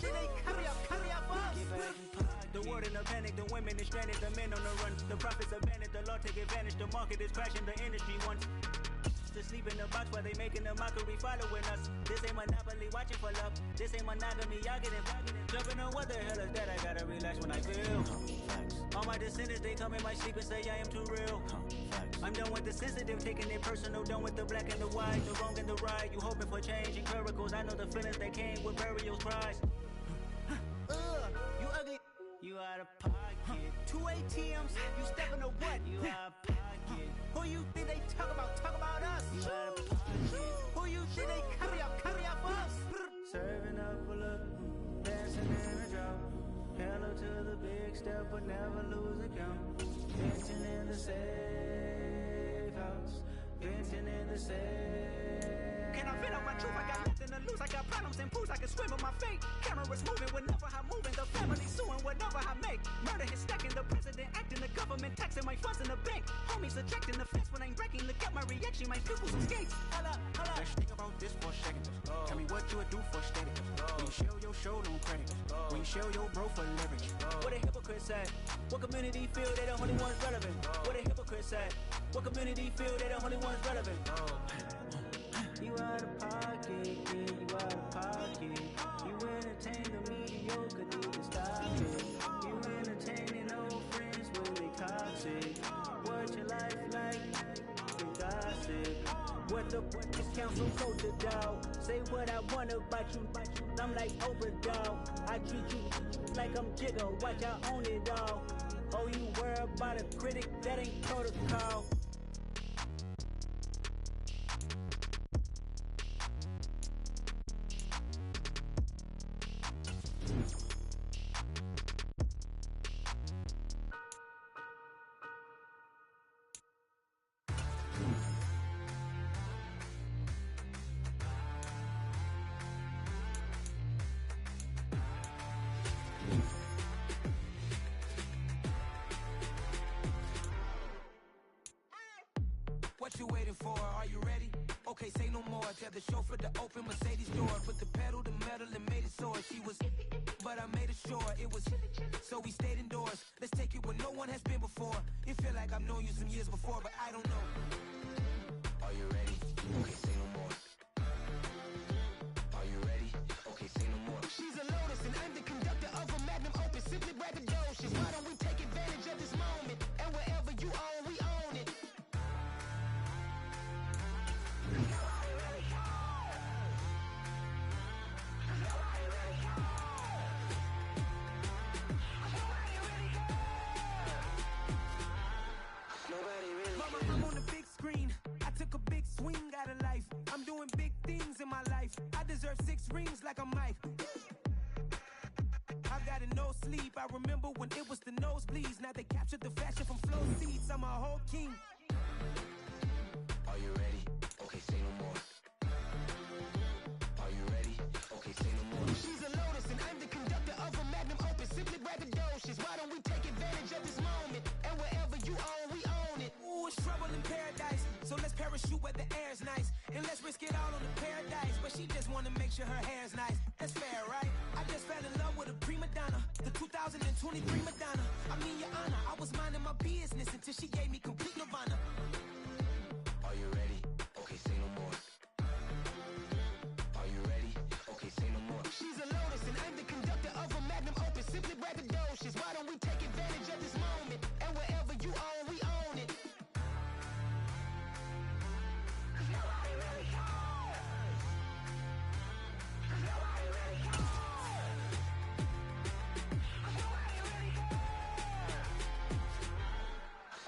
shit, they carry up us. The world in a panic, the women is stranded, the men on the run. The profits abandoned, the law take advantage, the market is crashing, the industry wants to sleep in the box while they making a mockery following us. This ain't monopoly, watching for love. This ain't monogamy, y'all getting jumping on what the hell is that? I gotta relax when I feel. All my descendants, they come in my sleep and say I am too real. I'm done with the sensitive, taking it personal, done with the black and the white, the wrong and the right. You hoping for change and miracles, I know the feelings that came with burials, cries. You ugly, you out of pocket. 2 ATMs, you stepping to what? You out of pocket. Who you think they talk about us? You out of pocket. Who you think they carry up us? Serving up a look, dancing in a drought. Hello to the big step, but never lose a count. Venting in the safe house, venting in the safe. Can I vent out my truth? I got nothing to lose. I got problems and pools. I can swim with my fate. Cameras moving whenever I'm moving. The family suing whatever I make. Murder is stacking. The president acting. The government taxing my funds in the bank. Homies attracting the fence when I'm breaking. Look at my reaction. My pupils escape. Holla. Let's think about this for a second. Tell me what you would do for steady. When you show your show, no credit. When you show your bro for leverage. What a hypocrite said. What community feel they the only ones relevant? What a hypocrite said. What community feel they the only ones relevant? You out of pocket, yeah, you out of pocket. You entertain the mediocre, need to stop it. You entertaining old friends when they toxic. What your life like? They gossip. What the council culture, dog? Say what I want about you. I'm like Oprah, dog. I treat you like I'm Jigga. Watch I own it all. Oh, you worry about a critic? That ain't protocol. What you waiting for? Are you ready? Okay, say no more. Tell the chauffeur to open Mercedes door. Put the pedal to metal and made it soar. She was, but I made it sure it was. So we stayed indoors. Let's take it where no one has been before. It feel like I've known you some years before, but I don't know. Are you ready? Okay, say no more. Are you ready? Okay, say no more. She's a Lotus and I'm the conductor of a magnum opus. Simply braggadocious. Why don't we take advantage of this moment? And wherever you own, we own it. Swing out of life. I'm doing big things in my life. I deserve 6 rings like I'm Mike. I've got no sleep. I remember when it was the nosebleeds. Now they captured the fashion from flow seats. I'm a whole king. Are you ready? Okay, say no more. Are you ready? Okay, say no more. She's a Lotus and I'm the conductor of a magnum opus. Simply braggadocious. Why don't we take advantage of this moment? And wherever you own, we own it. Ooh, it's trouble in paradise. So let's parachute where the air's nice. And let's risk it all on the paradise. But she just wanna make sure her hair's nice. That's fair, right? I just fell in love with a prima donna. The 2023 Madonna. I mean, your honor, I was minding my business until she gave me complete nirvana. Are you ready? Okay, say no more. Are you ready? Okay, say no more. She's a Lotus and I'm the conductor of a magnum opus. Simply braggadocious. Why don't we take advantage of this moment? And wherever you own, we own it.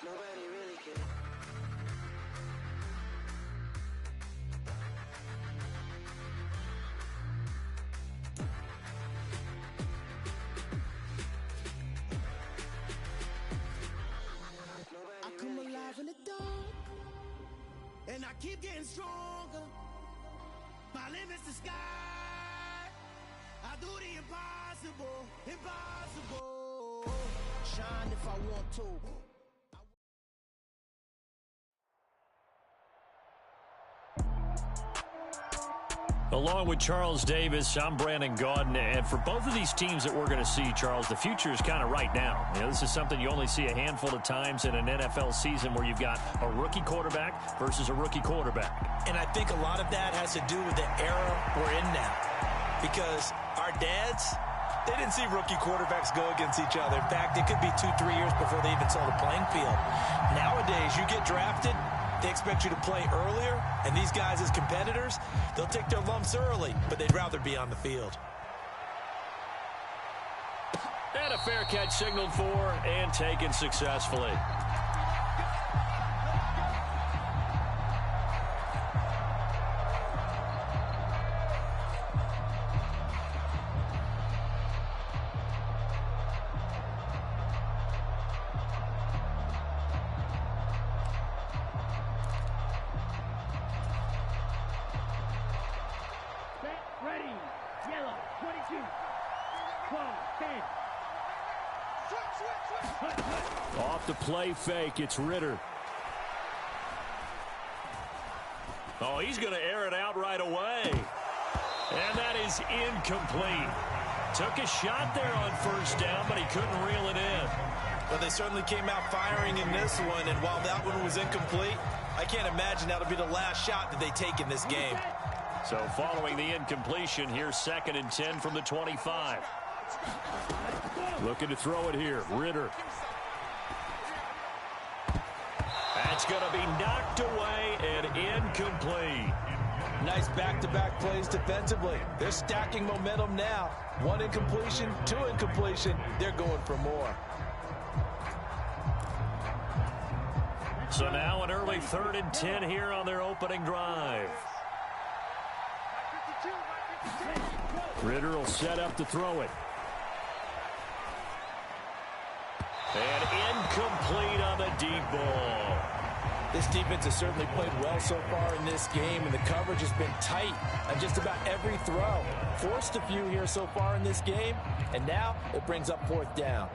Nobody really cares. I come alive in the dark, and I keep getting stronger. My limit's the sky. I do the impossible, impossible. Shine if I want to. Along with Charles Davis, I'm Brandon Gaudin, and for both of these teams that we're going to see, Charles, the future is kind of right now. You know, this is something you only see a handful of times in an NFL season where you've got a rookie quarterback versus a rookie quarterback. And I think a lot of that has to do with the era we're in now, because our dads, they didn't see rookie quarterbacks go against each other. In fact, it could be 2-3 years before they even saw the playing field. Nowadays, you get drafted, they expect you to play earlier, and these guys as competitors, they'll take their lumps early, but they'd rather be on the field. And a fair catch signaled for and taken successfully. Off the play fake, it's Ritter. Oh, he's going to air it out right away. And that is incomplete. Took a shot there on first down, but he couldn't reel it in. Well, they certainly came out firing in this one, and while that one was incomplete, I can't imagine that'll be the last shot that they take in this game. So following the incompletion, here's 2nd and 10 from the 25. Looking to throw it here, Ritter. That's going to be knocked away and incomplete. Nice back-to-back plays defensively. They're stacking momentum now. 1 incompletion, 2 incompletion. They're going for more. So now an early 3rd and 10 here on their opening drive. Ritter will set up to throw it. And incomplete on the deep ball. This defense has certainly played well so far in this game, and the coverage has been tight on just about every throw. Forced a few here so far in this game, and now it brings up 4th down.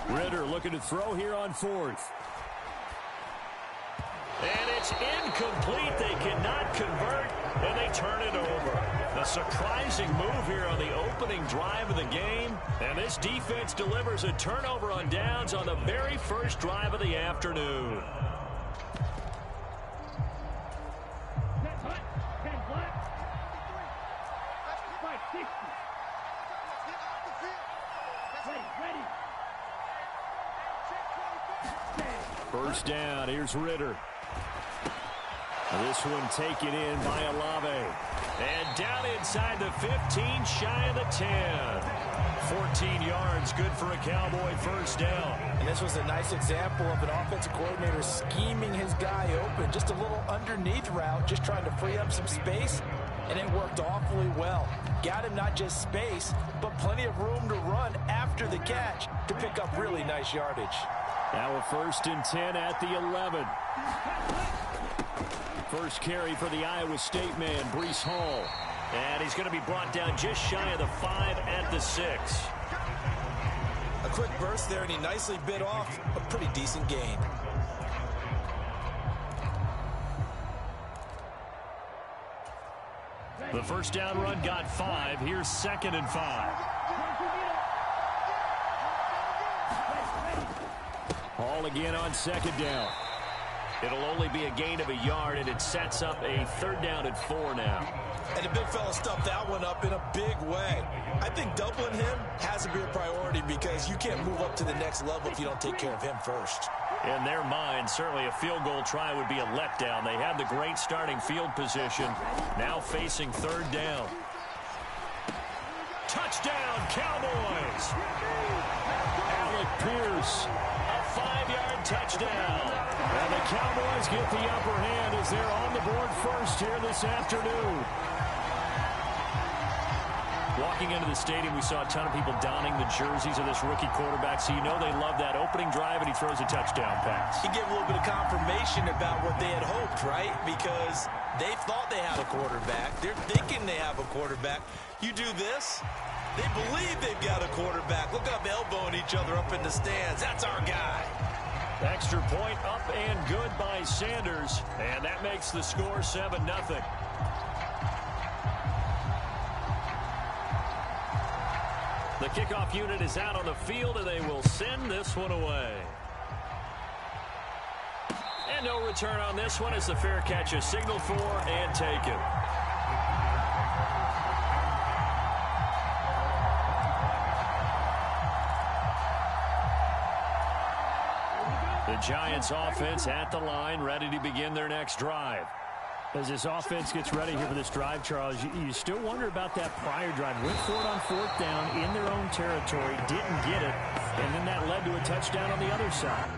Ritter looking to throw here on 4th. And it's incomplete. They cannot convert, and they turn it over. A surprising move here on the opening drive of the game. And this defense delivers a turnover on downs on the very first drive of the afternoon. First down, here's Ritter. This one taken in by Olave. And down inside the 15, shy of the 10. 14 yards, good for a Cowboy first down. And this was a nice example of an offensive coordinator scheming his guy open. Just a little underneath route, just trying to free up some space. And it worked awfully well. Got him not just space, but plenty of room to run after the catch to pick up really nice yardage. Now a 1st and 10 at the 11. First carry for the Iowa State man, Breece Hall. And he's going to be brought down just shy of the 5 at the 6. A quick burst there, and he nicely bit off a pretty decent gain. The first down run got 5. Here's 2nd and 5. Hall again on 2nd down. It'll only be a gain of a yard, and it sets up a 3rd down and 4 now. And the big fella stuffed that one up in a big way. I think doubling him has to be a priority because you can't move up to the next level if you don't take care of him first. In their mind, certainly a field goal try would be a letdown. They have the great starting field position, now facing 3rd down. Touchdown, Cowboys! Alec Pierce, a 5-yard touchdown. And the Cowboys get the upper hand as they're on the board first here this afternoon. Walking Walking into the stadium, we saw a ton of people donning the jerseys of this rookie quarterback, so you know they love that opening drive, and he throws a touchdown pass. He gave a little bit of confirmation about what they had hoped, right? Because they thought they had a quarterback. They're thinking they have a quarterback. You do this, they believe they've got a quarterback. Look up, elbowing each other up in the stands. That's our guy. Extra point up and good by Sanders, and that makes the score 7-0. The kickoff unit is out on the field, and they will send this one away. And no return on this one as the fair catch is signaled for and taken. The Giants offense at the line, ready to begin their next drive. As this offense gets ready here for this drive, Charles, you still wonder about that prior drive. Went for it on 4th down in their own territory, didn't get it, and then that led to a touchdown on the other side.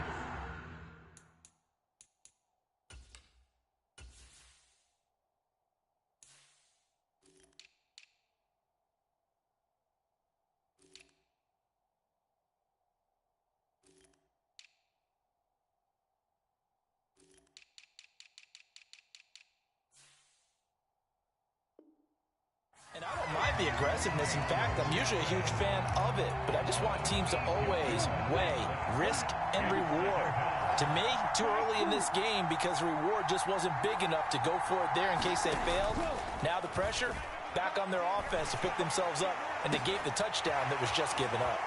And I don't mind the aggressiveness. In fact, I'm usually a huge fan of it. But I just want teams to always weigh risk and reward. To me, too early in this game because the reward just wasn't big enough to go for it there in case they failed. Now the pressure back on their offense to pick themselves up and negate the touchdown that was just given up.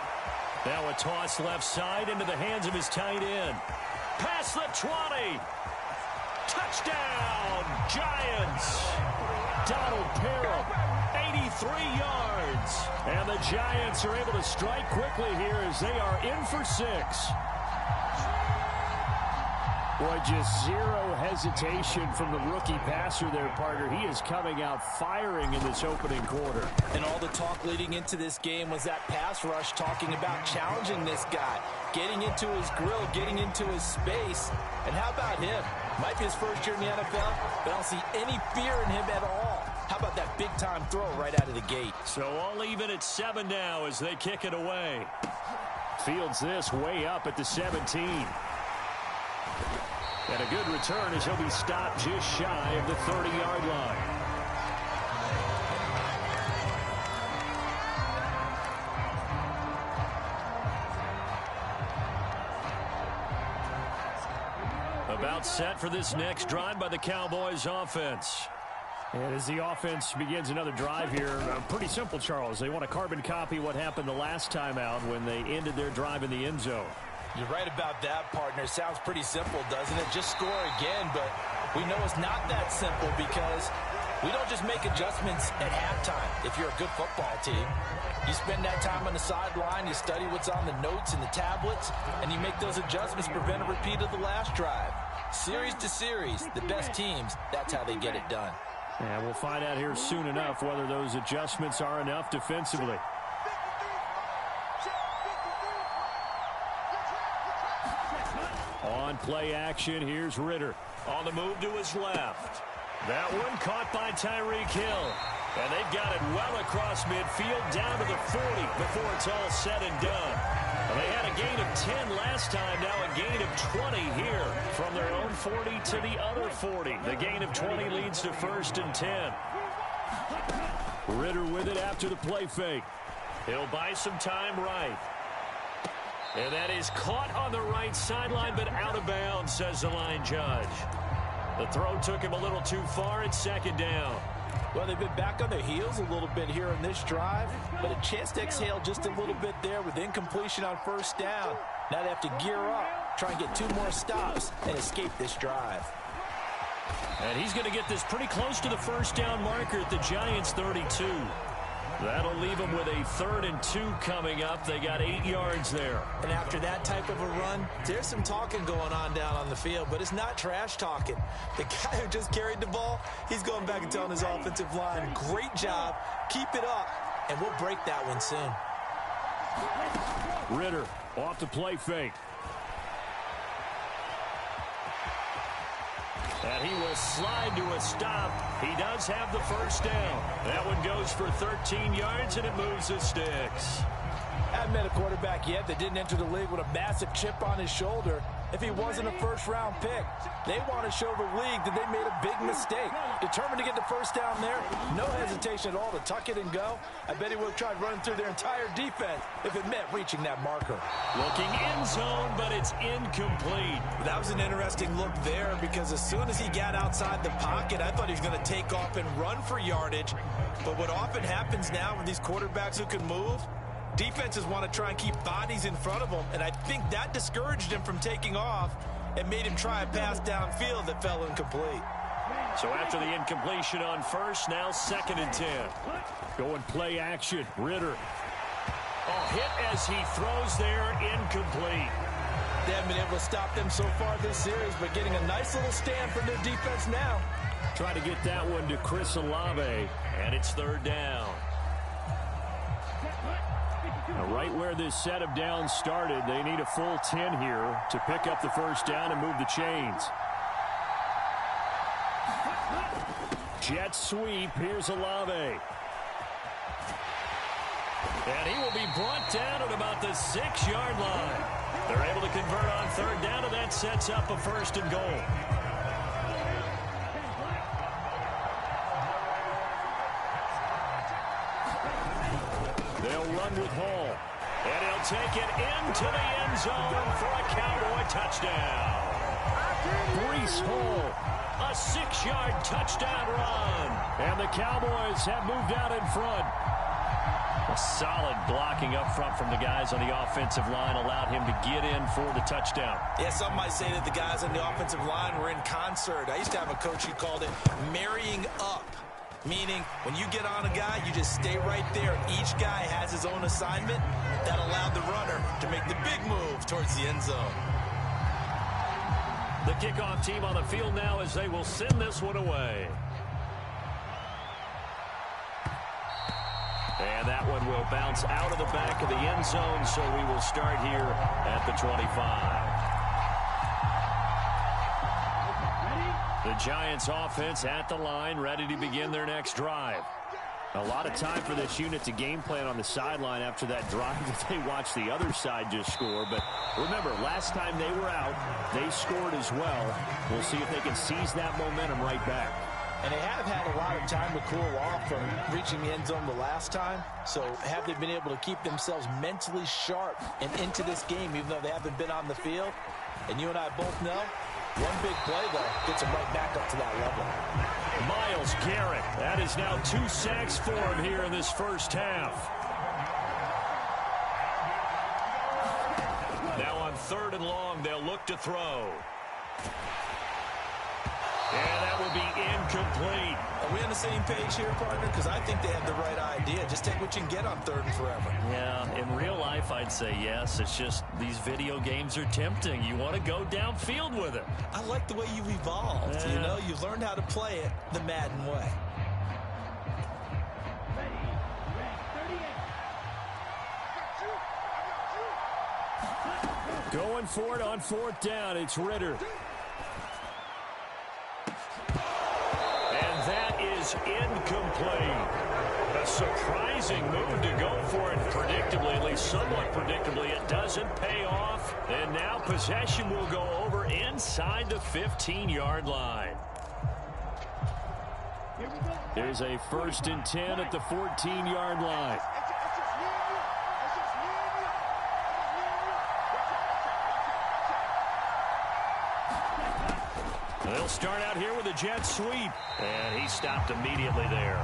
Now a toss left side into the hands of his tight end. Past the 20. Touchdown, Giants. Donald Parham, 83 yards. And the Giants are able to strike quickly here as they are in for 6. Boy, just zero hesitation from the rookie passer there, partner. He is coming out firing in this opening quarter. And all the talk leading into this game was that pass rush talking about challenging this guy, getting into his grill, getting into his space. And how about him? Might be his first year in the NFL, but I don't see any fear in him at all. How about that big-time throw right out of the gate? So all even at 7 now as they kick it away. Fields this way up at the 17. And a good return as he'll be stopped just shy of the 30-yard line. About set for this next drive by the Cowboys offense. And as the offense begins another drive here, pretty simple, Charles. They want to carbon copy what happened the last time out when they ended their drive in the end zone. You're right about that, partner. Sounds pretty simple, doesn't it? Just score again, but we know it's not that simple because we don't just make adjustments at halftime if you're a good football team. You spend that time on the sideline, you study what's on the notes and the tablets, and you make those adjustments to prevent a repeat of the last drive. Series to series, the best teams, that's how they get it done. And we'll find out here soon enough whether those adjustments are enough defensively. On play action, here's Ritter. On the move to his left. That one caught by Tyreek Hill. And they've got it well across midfield down to the 40 before it's all said and done. And they had a gain of 10 last time, now a gain of 20 here from their own 40 to the other 40. The gain of 20 leads to 1st and 10. Ritter with it after the play fake. He'll buy some time right. And that is caught on the right sideline, but out of bounds, says the line judge. The throw took him a little too far. It's 2nd down. Well, they've been back on their heels a little bit here in this drive, but a chance to exhale just a little bit there with incompletion on 1st down. Now they have to gear up, try and get 2 more stops, and escape this drive. And he's going to get this pretty close to the 1st down marker at the Giants' 32. That'll leave them with a 3rd and 2 coming up. They got 8 yards there. And after that type of a run, there's some talking going on down on the field, but it's not trash talking. The guy who just carried the ball, he's going back and telling his offensive line, great job, keep it up, and we'll break that one soon. Ritter off the play fake. And he will slide to a stop. He does have the first down. That one goes for 13 yards, and it moves the sticks. I haven't met a quarterback yet that didn't enter the league with a massive chip on his shoulder. If he wasn't a first-round pick, they want to show the league that they made a big mistake. Determined to get the first down there, no hesitation at all to tuck it and go. I bet he would have tried running through their entire defense if it meant reaching that marker. Looking end zone, but it's incomplete. That was an interesting look there because as soon as he got outside the pocket, I thought he was going to take off and run for yardage. But what often happens now with these quarterbacks who can move, defenses want to try and keep bodies in front of them, and I think that discouraged him from taking off and made him try a pass downfield that fell incomplete. So after the incompletion on first, now 2nd and 10. Going play action. Ritter. Hit as he throws there, incomplete. They haven't been able to stop them so far this series, but getting a nice little stand from their defense now. Try to get that one to Chris Olave, and it's 3rd down. Now, right where this set of downs started, they need a full 10 here to pick up the first down and move the chains. Jet sweep. Here's Olave. And he will be brought down at about the 6-yard line. They're able to convert on 3rd down, and that sets up a 1st and goal. They'll run with Hall. And he'll take it into the end zone for a Cowboy touchdown. Breece Hall, a 6-yard touchdown run. And the Cowboys have moved out in front. A solid blocking up front from the guys on the offensive line allowed him to get in for the touchdown. Yeah, some might say that the guys on the offensive line were in concert. I used to have a coach who called it marrying up. Meaning, when you get on a guy, you just stay right there. Each guy has his own assignment. That allowed the runner to make the big move towards the end zone. The kickoff team on the field now as they will send this one away. And that one will bounce out of the back of the end zone, so we will start here at the 25. The Giants offense at the line, ready to begin their next drive. A lot of time for this unit to game plan on the sideline after that drive that they watched the other side just score. But remember, last time they were out, they scored as well. We'll see if they can seize that momentum right back. And they have had a lot of time to cool off from reaching the end zone the last time. So have they been able to keep themselves mentally sharp and into this game, even though they haven't been on the field? And you and I both know, one big play, though, gets them right back up to that level. Myles Garrett, that is now 2 sacks for him here in this first half. Now on 3rd and long, they'll look to throw. And that will be incomplete. Are we on the same page here, partner? Because I think they have the right idea. Just take what you can get on 3rd and forever. Yeah, in real life, I'd say yes. It's just these video games are tempting. You want to go downfield with it. I like the way you've evolved. Yeah. You know, you've learned how to play it the Madden way. Going for it on 4th down. It's Ritter. That is incomplete. A surprising move to go for it predictably, at least somewhat predictably. It doesn't pay off. And now possession will go over inside the 15-yard line. There's a 1st and 10 at the 14-yard line. They'll start out here with a jet sweep. And he stopped immediately there.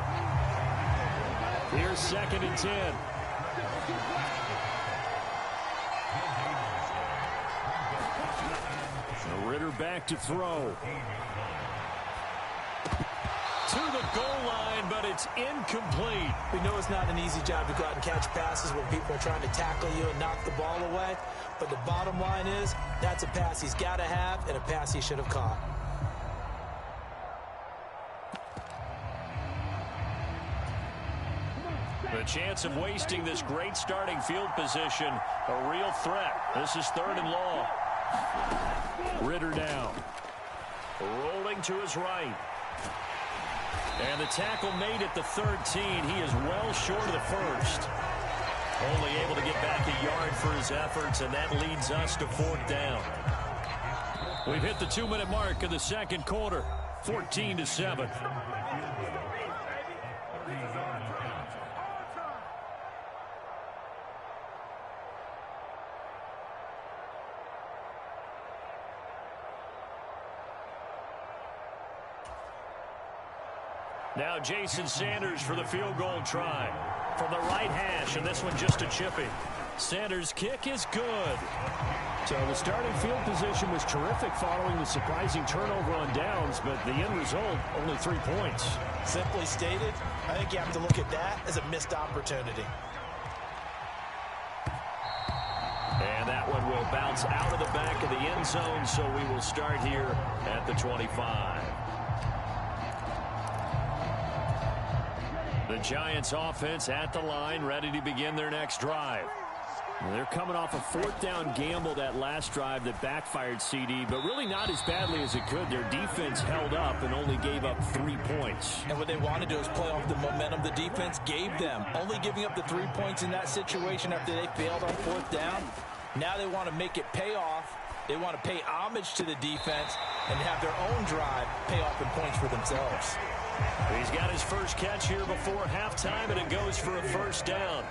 Here's 2nd and 10. Ritter back to throw. To the goal line, but it's incomplete. We know it's not an easy job to go out and catch passes when people are trying to tackle you and knock the ball away. But the bottom line is, that's a pass he's got to have and a pass he should have caught. The chance of wasting this great starting field position, a real threat. This is 3rd and long. Ritter down. Rolling to his right. And the tackle made at the 13. He is well short of the first. Only able to get back a yard for his efforts, and that leads us to 4th down. We've hit the 2-minute mark of the second quarter, 14-7. Now Jason Sanders for the field goal try. From the right hash, and this one just a chipping. Sanders' kick is good. So the starting field position was terrific following the surprising turnover on downs, but the end result, only 3 points. Simply stated, I think you have to look at that as a missed opportunity. And that one will bounce out of the back of the end zone, so we will start here at the 25. The Giants offense at the line, ready to begin their next drive. They're coming off a 4th down gamble that last drive that backfired CD, but really not as badly as it could. Their defense held up and only gave up 3 points. And what they want to do is play off the momentum the defense gave them. Only giving up the 3 points in that situation after they failed on 4th down. Now they want to make it pay off. They want to pay homage to the defense and have their own drive pay off in points for themselves. He's got his first catch here before halftime, and it goes for a 1st down.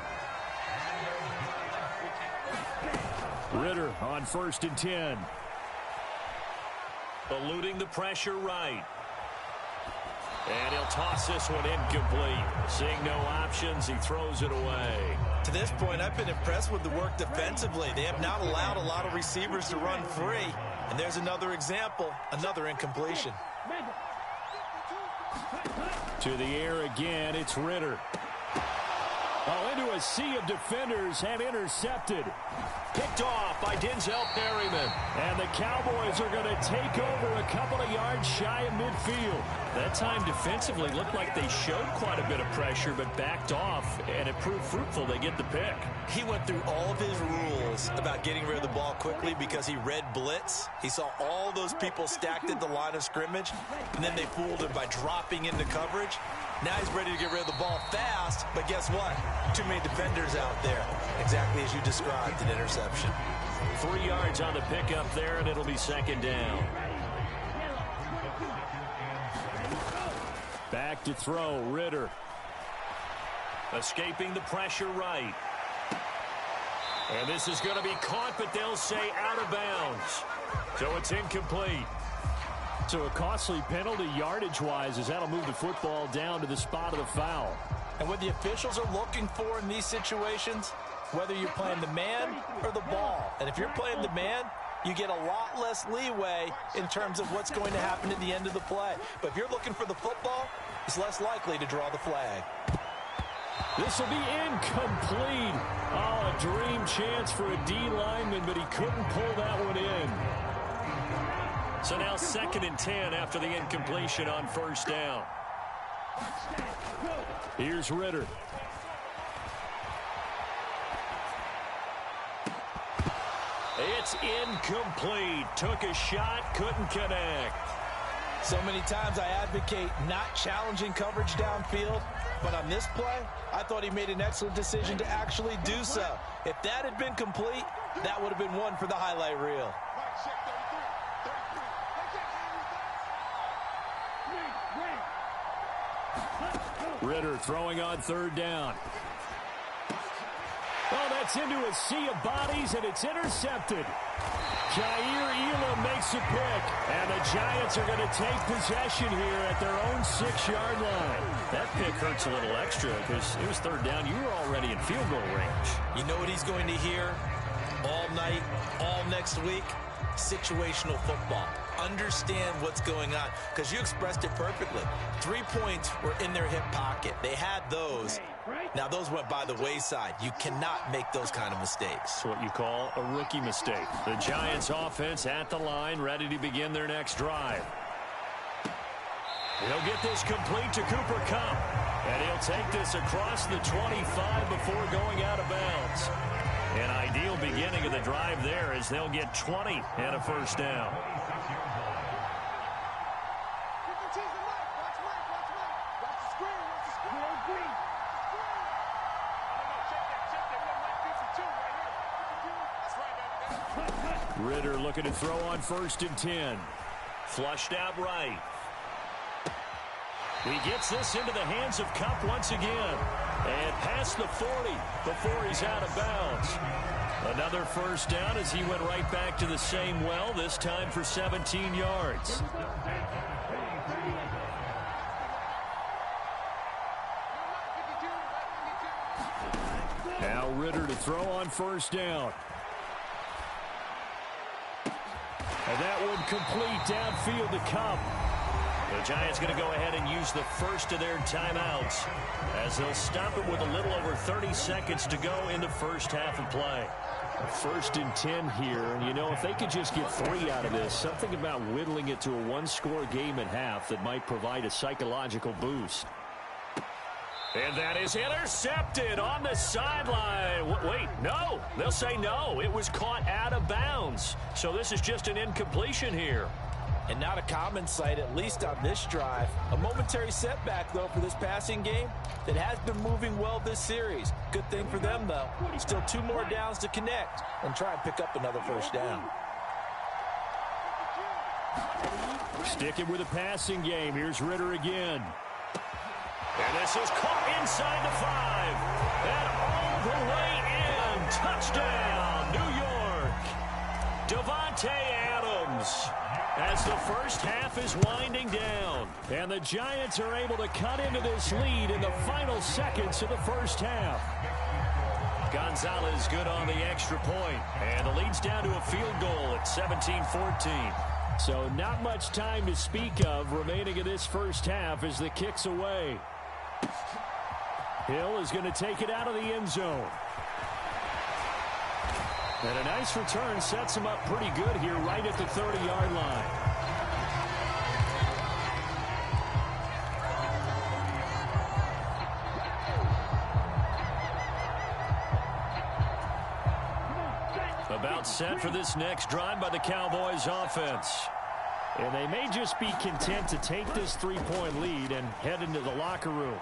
Ritter on 1st and 10. Eluding the pressure right. And he'll toss this one incomplete. Seeing no options, he throws it away. To this point, I've been impressed with the work defensively. They have not allowed a lot of receivers to run free. And there's another example, another incompletion. To the air again, it's Ritter. Oh, into a sea of defenders and intercepted. Picked off by Denzel Perryman. And the Cowboys are going to take over a couple of yards shy of midfield. That time defensively looked like they showed quite a bit of pressure but backed off, and it proved fruitful. They get the pick. He went through all of his rules about getting rid of the ball quickly because he read blitz. He saw all those people stacked at the line of scrimmage, and then they fooled him by dropping into coverage. Now he's ready to get rid of the ball fast, but guess what? Too many defenders out there. Exactly as you described, an interception. 3 yards on the pickup there, and it'll be 2nd down. Back to throw, Ritter. Escaping the pressure right. And this is going to be caught, but they'll say out of bounds. So it's incomplete. So a costly penalty yardage-wise as that'll move the football down to the spot of the foul. And what the officials are looking for in these situations, whether you're playing the man or the ball. And if you're playing the man, you get a lot less leeway in terms of what's going to happen at the end of the play. But if you're looking for the football, it's less likely to draw the flag. This will be incomplete. Oh, a dream chance for a D lineman, but he couldn't pull that one in. So now 2nd and 10 after the incompletion on 1st down. Here's Ritter. It's incomplete. Took a shot, couldn't connect. So many times I advocate not challenging coverage downfield, but on this play, I thought he made an excellent decision to actually do so. If that had been complete, that would have been one for the highlight reel. Ritter throwing on 3rd down. Oh, that's into a sea of bodies, and it's intercepted. Jair Elam makes a pick, and the Giants are going to take possession here at their own 6-yard line. That pick hurts a little extra because it was 3rd down. You were already in field goal range. You know what he's going to hear all night, all next week? Situational football. Understand what's going on, because you expressed it perfectly. 3 points were in their hip pocket. They had those. Now those went by the wayside. You cannot make those kind of mistakes. It's what you call a rookie mistake. The Giants offense at the line, ready to begin their next drive. He'll get this complete to Cooper Kupp, and he'll take this across the 25 before going out of bounds. An ideal beginning of the drive there as they'll get 20 and a 1st down. Ritter looking to throw on 1st and 10. Flushed out right. He gets this into the hands of Kupp once again. And past the 40 before he's out of bounds. Another first down as he went right back to the same well, this time for 17 yards. Now Ritter to throw on 1st down. And that one complete downfield to Kupp. The Giants going to go ahead and use the first of their timeouts as they'll stop it with a little over 30 seconds to go in the first half of play. 1st and 10 here, and you know, if they could just get 3 out of this, something about whittling it to a 1-score game at half that might provide a psychological boost. And that is intercepted on the sideline. Wait, no. They'll say no. It was caught out of bounds. So this is just an incompletion here. And not a common sight, at least on this drive. A momentary setback, though, for this passing game that has been moving well this series. Good thing for them, though. Still 2 more downs to connect and try and pick up another first down. Sticking with a passing game. Here's Ritter again. And this is caught inside the 5. And all the way in. Touchdown, New York. Devontae Adams. As the first half is winding down. And the Giants are able to cut into this lead in the final seconds of the first half. Gonzalez good on the extra point. And the lead's down to a field goal at 17-14. So not much time to speak of remaining in this first half as the kick's away. Hill is going to take it out of the end zone. And a nice return sets him up pretty good here right at the 30-yard line. About set for this next drive by the Cowboys offense. And they may just be content to take this 3-point lead and head into the locker room.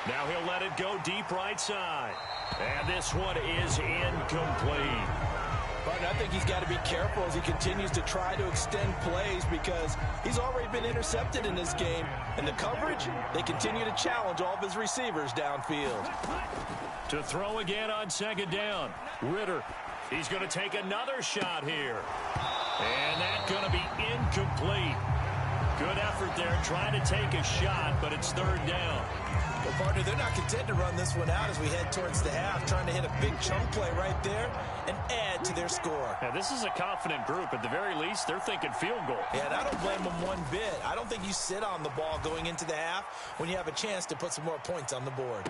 Now he'll let it go deep right side. And this one is incomplete. But I think he's got to be careful as he continues to try to extend plays because he's already been intercepted in this game. And the coverage, they continue to challenge all of his receivers downfield. To throw again on 2nd down. Ritter. He's going to take another shot here. And that's going to be incomplete. Good effort there trying to take a shot, but it's 3rd down. Well, partner, they're not content to run this one out as we head towards the half, trying to hit a big chunk play right there and add to their score. Yeah, this is a confident group. At the very least, they're thinking field goal. Yeah, and I don't blame them one bit. I don't think you sit on the ball going into the half when you have a chance to put some more points on the board.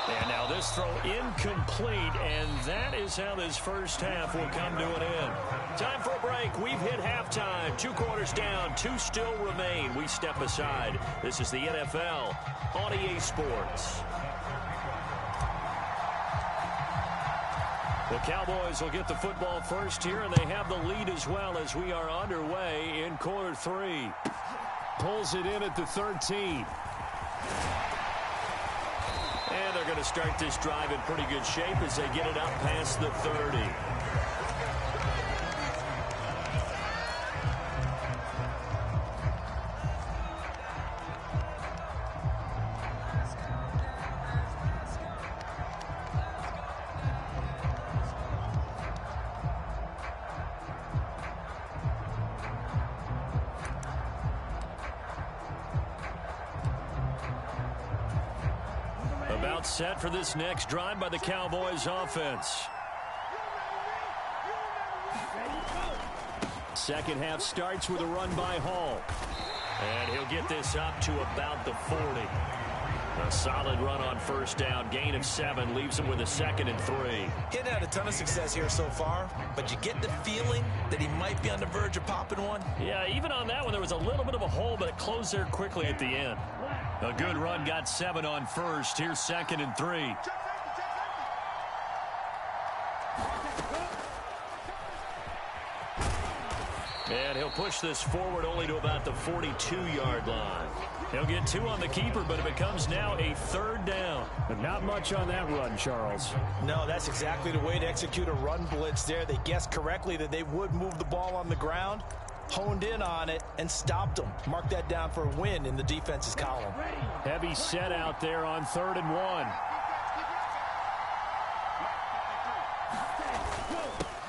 And now this throw incomplete, and that is how this first half will come to an end. Time for a break. We've hit halftime. 2 quarters down, 2 still remain. We step aside. This is the NFL on EA Sports. The Cowboys will get the football first here, and they have the lead as well as we are underway in quarter 3. Pulls it in at the 13. And they're going to start this drive in pretty good shape as they get it up past the 30. About set for this next drive by the Cowboys offense. Second half starts with a run by Hall. And he'll get this up to about the 40. A solid run on first down. Gain of 7 leaves him with a 2nd and 3. He hadn't had a ton of success here so far, but you get the feeling that he might be on the verge of popping one. Yeah, even on that one, there was a little bit of a hole, but it closed there quickly at the end. A good run, got 7 on first. Here's 2nd and 3. And he'll push this forward only to about the 42-yard line. He'll get 2 on the keeper, but it becomes now a 3rd down. But not much on that run, Charles. No, that's exactly the way to execute a run blitz there. They guessed correctly that they would move the ball on the ground, honed in on it, and stopped them. Mark that down for a win in the defense's column. Heavy set out there on 3rd and 1.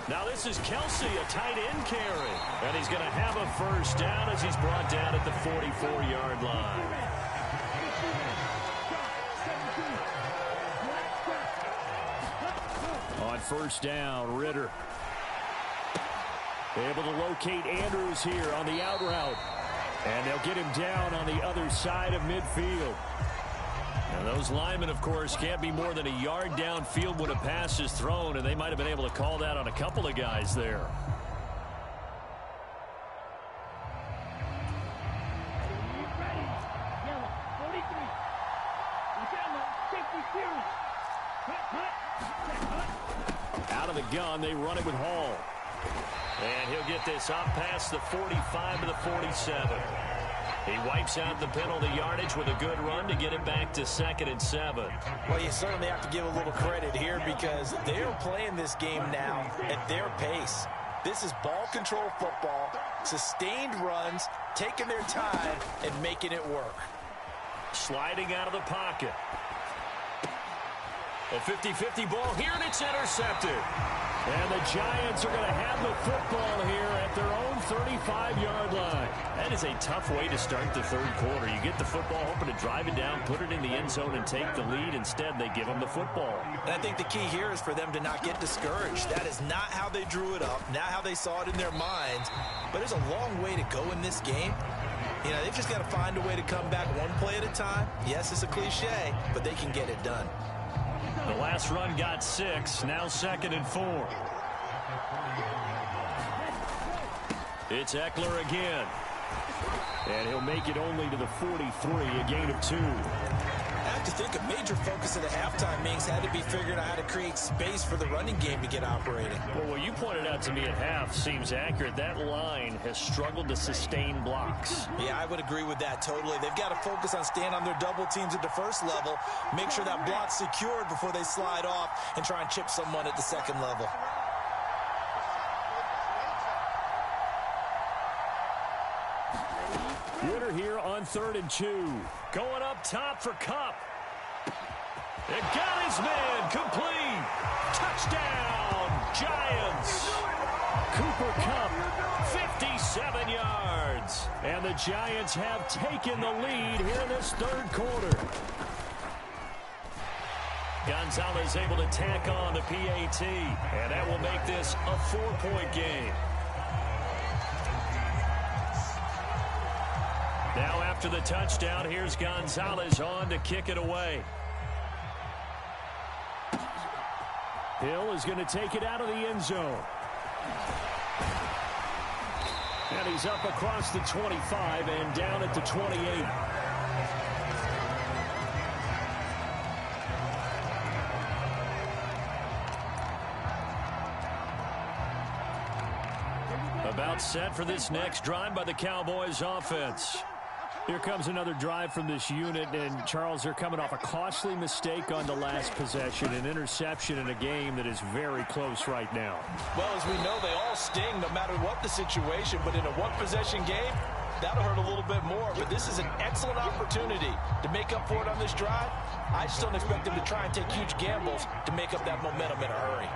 Now this is Kelsey, a tight end carry. And he's going to have a first down as he's brought down at the 44-yard line. On first down, Ritter. Able to locate Andrews here on the out route. And they'll get him down on the other side of midfield. And those linemen, of course, can't be more than a yard downfield when a pass is thrown, and they might have been able to call that on a couple of guys there. Out of the gun, they run it with Hall. And he'll get this up past the 45 to the 47. He wipes out the penalty yardage with a good run to get it back to 2nd and 7. Well, you certainly have to give a little credit here because they're playing this game now at their pace. This is ball control football, sustained runs, taking their time, and making it work. Sliding out of the pocket. A 50-50 ball here, and it's intercepted. And the Giants are going to have the football here at their own 35-yard line. That is a tough way to start the 3rd quarter. You get the football, hoping to drive it down, put it in the end zone, and take the lead. Instead, they give them the football. And I think the key here is for them to not get discouraged. That is not how they drew it up, not how they saw it in their minds. But there's a long way to go in this game. You know, they've just got to find a way to come back one play at a time. Yes, it's a cliche, but they can get it done. The last run got 6, now 2nd and 4. It's Eckler again. And he'll make it only to the 43, a gain of 2. I have to think a major focus of the halftime meetings had to be figuring out how to create space for the running game to get operating. Well, what you pointed out to me at half seems accurate. That line has struggled to sustain blocks. Yeah, I would agree with that totally. They've got to focus on staying on their double teams at the first level, make sure that block's secured before they slide off and try and chip someone at the second level. Ritter here on 3rd and 2. Going up top for Kupp. It got his man complete. Touchdown, Giants. Cooper Kupp, 57 yards. and the Giants have taken the lead here in this 3rd quarter. Gonzalez able to tack on the PAT, and that will make this a 4-point game. Now after the touchdown, here's Gonzalez on to kick it away. Hill is going to take it out of the end zone. And he's up across the 25 and down at the 28. About set for this next drive by the Cowboys offense. Here comes another drive from this unit, and Charles, they're coming off a costly mistake on the last possession, an interception in a game that is very close right now. Well, as we know, they all sting no matter what the situation, but in a one-possession game, that'll hurt a little bit more. But this is an excellent opportunity to make up for it on this drive. I just don't expect them to try and take huge gambles to make up that momentum in a hurry.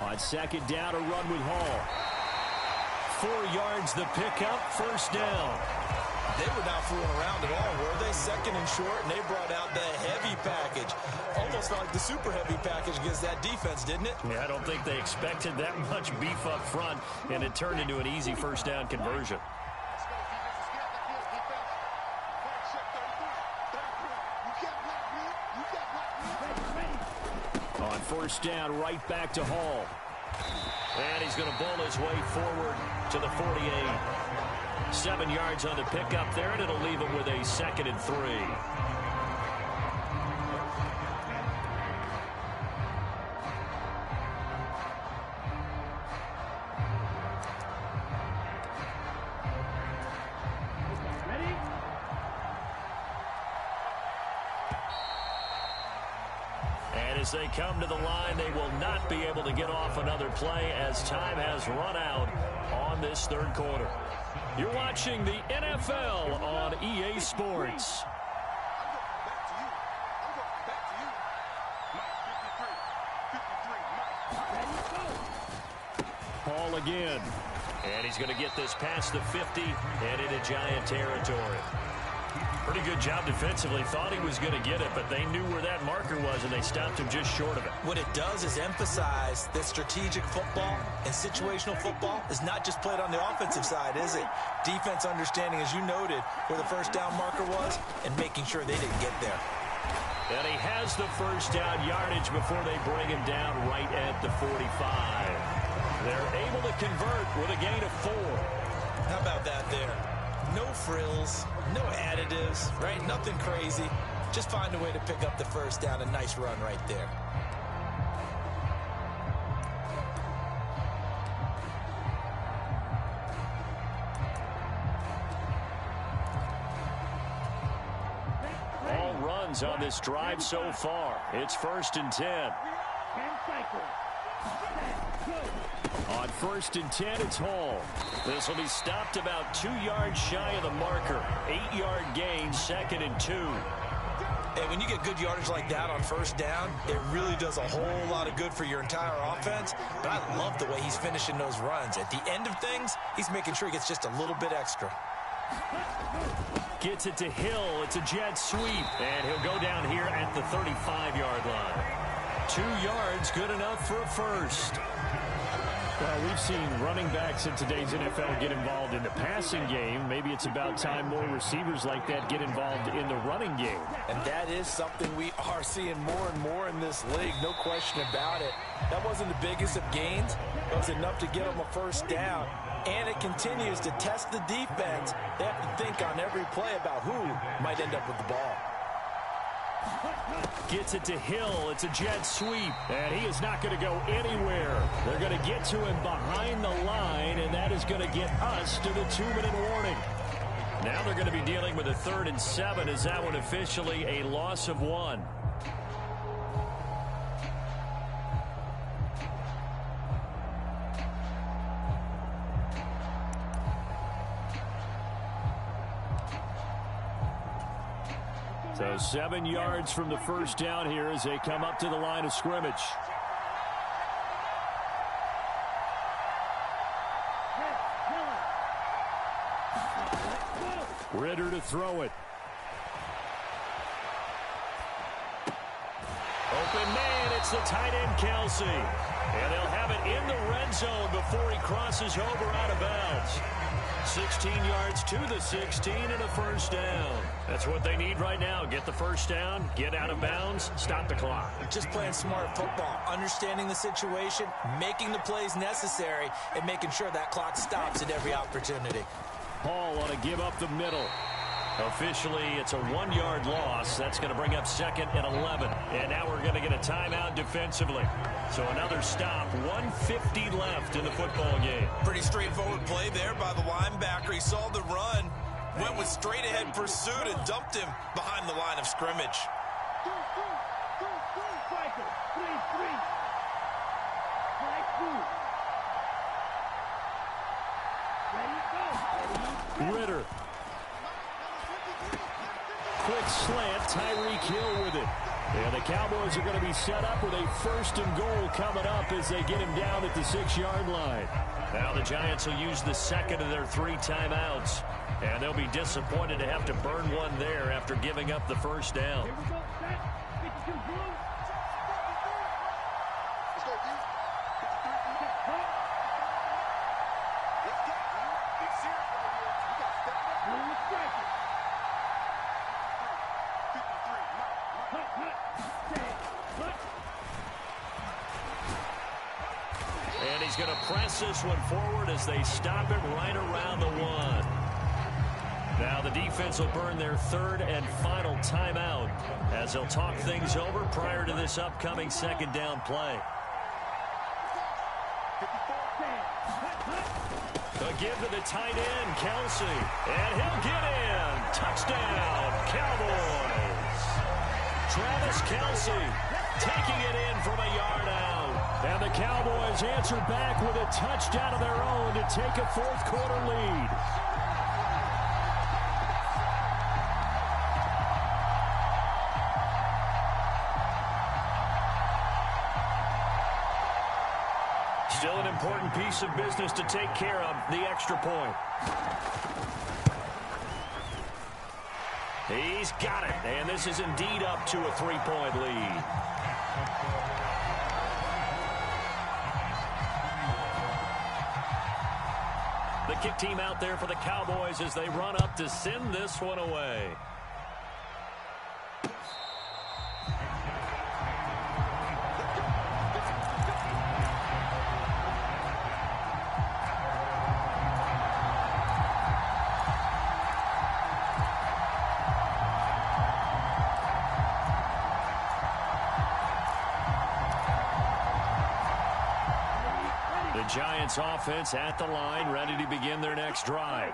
On second down, a run with Hall. 4 yards the pickup, first down. They were not fooling around at all, were they? Second and short, and they brought out the heavy package. Almost like the super heavy package against that defense, didn't it? Yeah, I don't think they expected that much beef up front, and it turned into an easy first down conversion. On first down, right back to Hall. And he's going to bowl his way forward to the 48. 7 yards on the pickup there, and it'll leave him with a 2nd and 3. As they come to the line, they will not be able to get off another play as time has run out on this third quarter. You're watching the NFL on EA Sports. Hall again. And he's going to get this past the 50 and into Giant territory. Pretty good job defensively. Thought he was going to get it, but they knew where that marker was, and they stopped him just short of it. What it does is emphasize that strategic football and situational football is not just played on the offensive side, is it? Defense understanding, as you noted, where the first down marker was and making sure they didn't get there. And he has the first down yardage before they bring him down right at the 45. They're able to convert with a gain of 4. How about that there? No frills, no additives, right? Nothing crazy. Just find a way to pick up the first down. A nice run right there. All runs on this drive so far. It's 1st and 10. On 1st and 10, it's Hall. This will be stopped about 2 yards shy of the marker. 8-yard gain, 2nd and 2. Hey, when you get good yardage like that on first down, it really does a whole lot of good for your entire offense. But I love the way he's finishing those runs. At the end of things, he's making sure he gets just a little bit extra. Gets it to Hill. It's a jet sweep. And he'll go down here at the 35-yard line. 2 yards, good enough for a first. Well, we've seen running backs in today's NFL get involved in the passing game. Maybe it's about time more receivers like that get involved in the running game. And that is something we are seeing more and more in this league, no question about it. That wasn't the biggest of gains, but it was enough to get them a first down. And it continues to test the defense. They have to think on every play about who might end up with the ball. Gets it to Hill. It's a jet sweep. And he is not going to go anywhere. They're going to get to him behind the line, and that is going to get us to the 2-minute warning. Now they're going to be dealing with a 3rd and 7. Is that one officially a loss of 1? So 7 yards from the first down here as they come up to the line of scrimmage. Ritter to throw it. Open man, it's the tight end Kelsey. And they'll have it in the red zone before he crosses over out of bounds. 16 yards to the 16 and a first down. That's what they need right now. Get the first down, get out of bounds, stop the clock. Just playing smart football, understanding the situation, making the plays necessary, and making sure that clock stops at every opportunity. Hall on a give up the middle. Officially, it's a 1-yard loss. That's going to bring up 2nd and 11. And now we're going to get a timeout defensively. So another stop, 1:50 left in the football game. Pretty straightforward play there by the linebacker. He saw the run, went with straight-ahead pursuit, and dumped him behind the line of scrimmage. Ritter. Quick slant, Tyreek Hill with it. And the Cowboys are going to be set up with a 1st and goal coming up as they get him down at the 6-yard line. Now the Giants will use the 2nd of their 3 timeouts. And they'll be disappointed to have to burn one there after giving up the first down. And he's going to press this one forward as they stop it right around the 1. Now the defense will burn their 3rd and final timeout as they'll talk things over prior to this upcoming 2nd down play. A give to the tight end, Kelsey. And he'll get in. Touchdown, Cowboys. Travis Kelsey taking it in from a yard out. And the Cowboys answer back with a touchdown of their own to take a fourth-quarter lead. Still an important piece of business to take care of, the extra point. He's got it, and this is indeed up to a 3-point lead. The kick team out there for the Cowboys as they run up to send this one away. Giants offense at the line, ready to begin their next drive.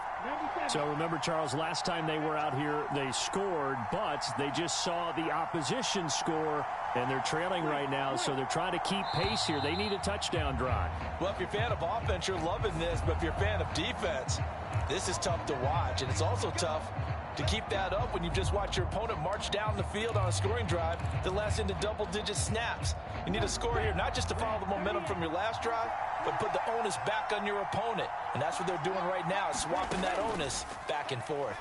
So remember, Charles, last time they were out here, they scored, but they just saw the opposition score, and they're trailing right now, so they're trying to keep pace here. They need a touchdown drive. Well, if you're a fan of offense, you're loving this, but if you're a fan of defense, this is tough to watch, and it's also tough to keep that up when you just watch your opponent march down the field on a scoring drive that lasts into double-digit snaps. You need a score here, not just to follow the momentum from your last drive, but put the onus back on your opponent. And that's what they're doing right now, swapping that onus back and forth.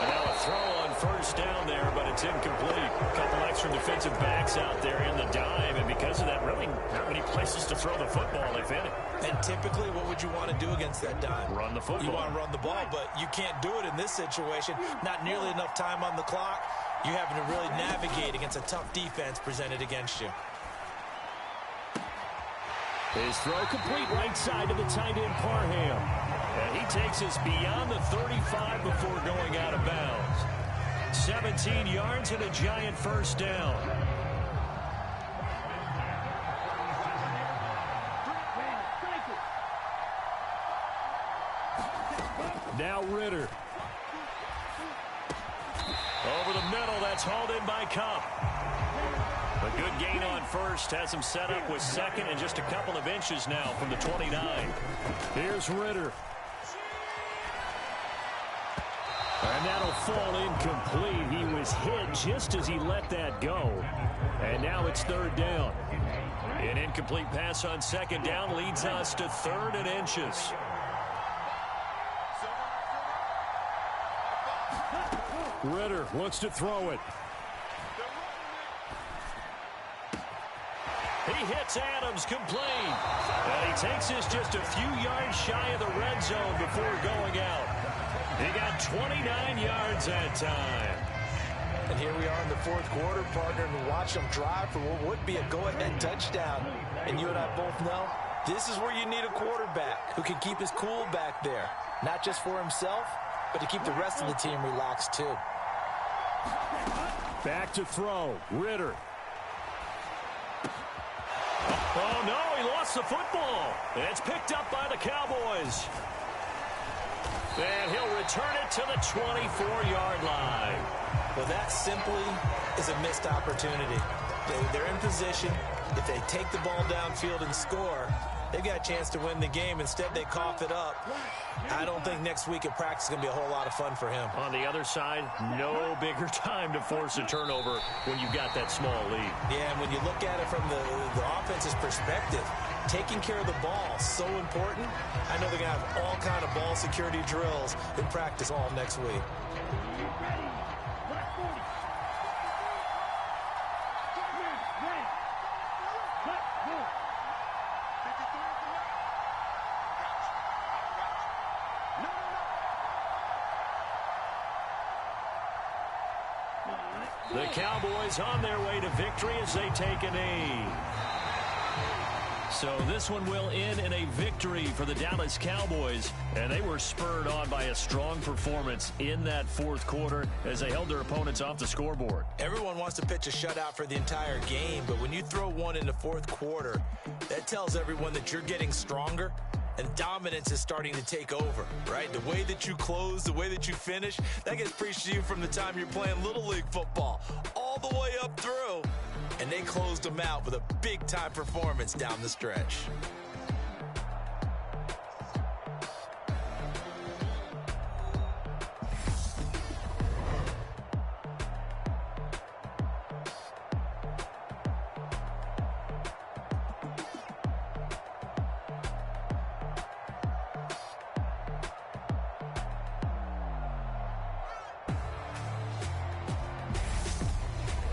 And now a throw on first down there, but it's incomplete. A couple extra defensive backs out there in the dime, and because of that, really not many places to throw the football, if any. And typically, what would you want to do against that dime? Run the football. You want to run the ball, but you can't do it in this situation. Not nearly enough time on the clock. You're having to really navigate against a tough defense presented against you. His throw complete right side to the tight end, Parham. And he takes us beyond the 35 before going out of bounds. 17 yards and a Giant first down. Now Ritter. Over the middle, that's hauled in by Cup. A good gain on first, has him set up with second and just a couple of inches now from the 29. Here's Ritter. And that'll fall incomplete. He was hit just as he let that go. And now it's third down. An incomplete pass on second down leads us to third and inches. Ritter looks to throw it. He hits Adams complete. And he takes us just a few yards shy of the red zone before going out. He got 29 yards that time. And here we are in the fourth quarter, partner, and watch them drive for what would be a go-ahead touchdown. And you and I both know this is where you need a quarterback who can keep his cool back there. Not just for himself, but to keep the rest of the team relaxed too. Back to throw. Ritter. Oh, no, he lost the football. It's picked up by the Cowboys. And he'll return it to the 24-yard line. Well, that simply is a missed opportunity. They're in position. If they take the ball downfield and score, they've got a chance to win the game. Instead, they cough it up. I don't think next week at practice is going to be a whole lot of fun for him. On the other side, no bigger time to force a turnover when you've got that small lead. Yeah, and when you look at it from the offense's perspective, taking care of the ball, so important. I know they're going to have all kind of ball security drills in practice all next week. The Cowboys on their way to victory as they take a knee. So this one will end in a victory for the Dallas Cowboys, and they were spurred on by a strong performance in that fourth quarter as they held their opponents off the scoreboard. Everyone wants to pitch a shutout for the entire game, but when you throw one in the fourth quarter, that tells everyone that you're getting stronger and dominance is starting to take over, right? The way that you close, the way that you finish, that gets preached to you from the time you're playing Little League football all the way up through. And they closed them out with a big-time performance down the stretch.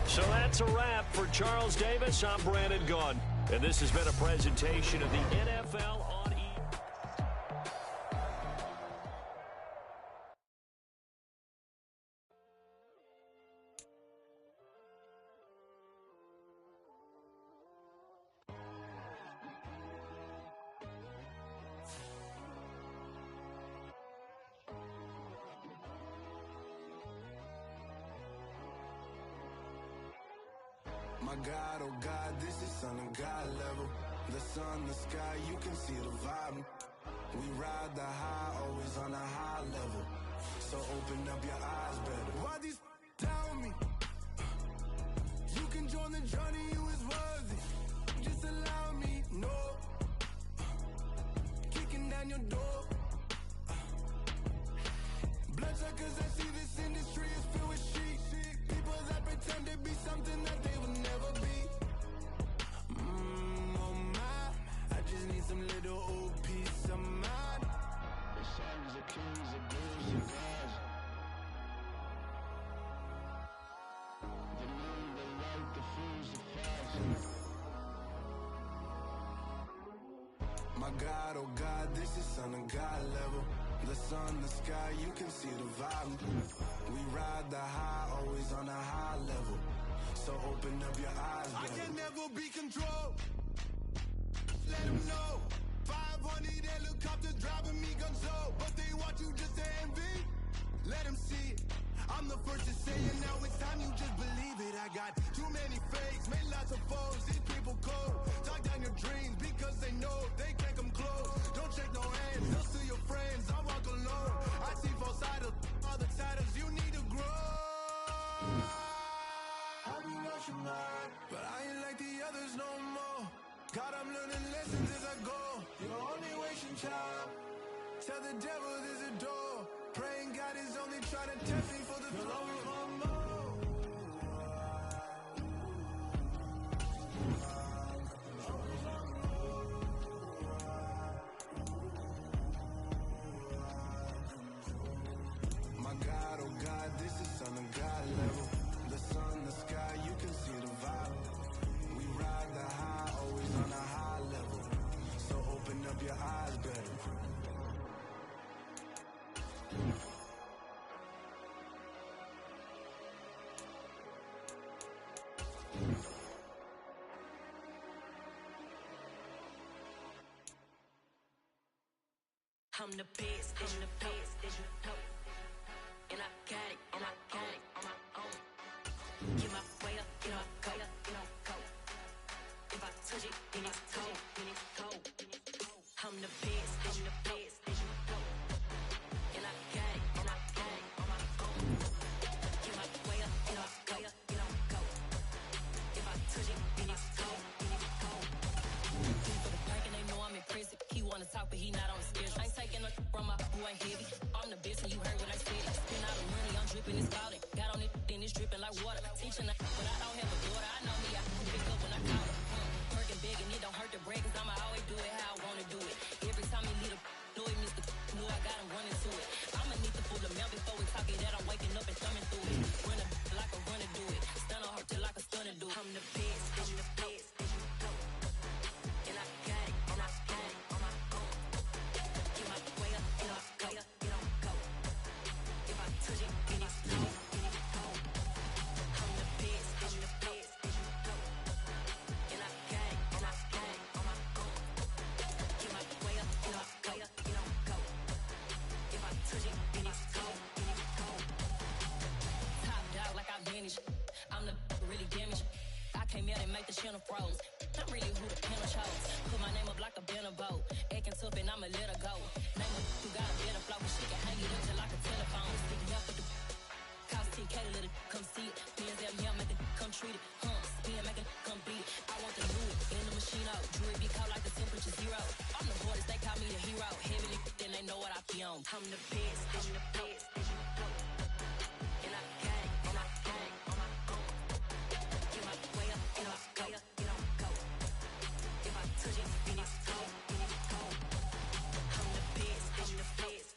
So that's a wrap for Charles Davis. I'm Brandon Gunn, and this has been a presentation of the NFL on My God, oh God, this is Son of God level. The sun, the sky, you can see the vibe. We ride the high, always on a high level. So open up your eyes better. Why these tell me? You can join the journey, you is worthy. Just allow me, no. Kicking down your door. Bloodsuckers, I see this industry is filled with sheep. People that pretend to be something that they will never be. Oh my, I just need some little old peace of mind. The songs of kings, the blues, and gods. The moon, the light, the fools, the facts. My God, oh God, this is Son of God level. The sun, the sky, you can see the vibe. We ride the high, always on a high level. So open up your eyes, baby. I can never be controlled. Let them know. 500 helicopters driving me gunso. But they want you just to envy. Let them see it. I'm the first to say it. Now it's time you just believe it. I got too many fakes, made lots of foes. These people cold. Talk down your dreams because they know they can't come close. Don't shake no hands, they'll steal your friends. I walk alone. I see both sides of other titles. You need to grow. I be watching mine, but I ain't like the others no more. God, I'm learning lessons as I go. You're only wasting time. Tell the devil there's a door. Praying God is only trying to test me for the throne. My God, oh God, this is Son of God level. The sun, the sky, you can see the vibe. We ride the high, always on a high level. So open up your eyes better. I'm the best, I'm the best, as you know. And I got it, and I got it on my own. Get my way up, get my go, get my go. If I touch it, then it's cold, then it's cold. I'm the best, I'm the best, as you know. And I got it, and I got it on my own. Get my way up, get my go, get my go. If I touch it, then it's cold, then it's cold. For the prank and they know I'm in prison. He wanna talk, but he not on the schedule. I ain't taking no from my boo, ain't heavy. I'm the best, and you heard what I said. Spend all the money, I'm dripping, it's scalding. Got on it, then it's dripping like water. Teaching her, but I don't have a daughter. I know me, I can pick up when I call her. Working big, and it don't hurt to break, cause I'ma always do it how I wanna do it. Every time he lead a know it, Mr. Knew I got him running to it. I'ma need to pull the mail before we talk it that I'm waking up and thumbing through it. Run a like a runner do it. Stun on her till like a stunner do it. I'm the best, I'm the best, as you know. And I got it, and I got it on my own. Get my way up, get my go, get on go. If I touch it, then it's cold, then it's cold. I'm the best, I'm the best, as you know. And I got it, and I got it on my own. Get my way up, get my go, get on go. If I touch it, then it's cold, then it's cold. Top dog like I vanished. I'm the really damaged. I came out and make the channel froze. I'm really who the panel chose. Put my name up like a banner boat. Acting ass up and I'ma let her go. Name her who got a better flow, but she can hang it up just like a telephone. Sticking up with the cost 10K to let it come see it. Bands out here, make it come treat it. Spin, make it come beat it. I want the new in the machine out. Jewelry be caught like the temperature 0. I'm the hardest, they call me the hero. Heavily, then they know what I be on. I'm the best, I'm the best. And I got it, and I got it on my own. Get my way up, and I go, and I go. If I touch it, then it's cold, then it's cold. I'm the best, I'm the best,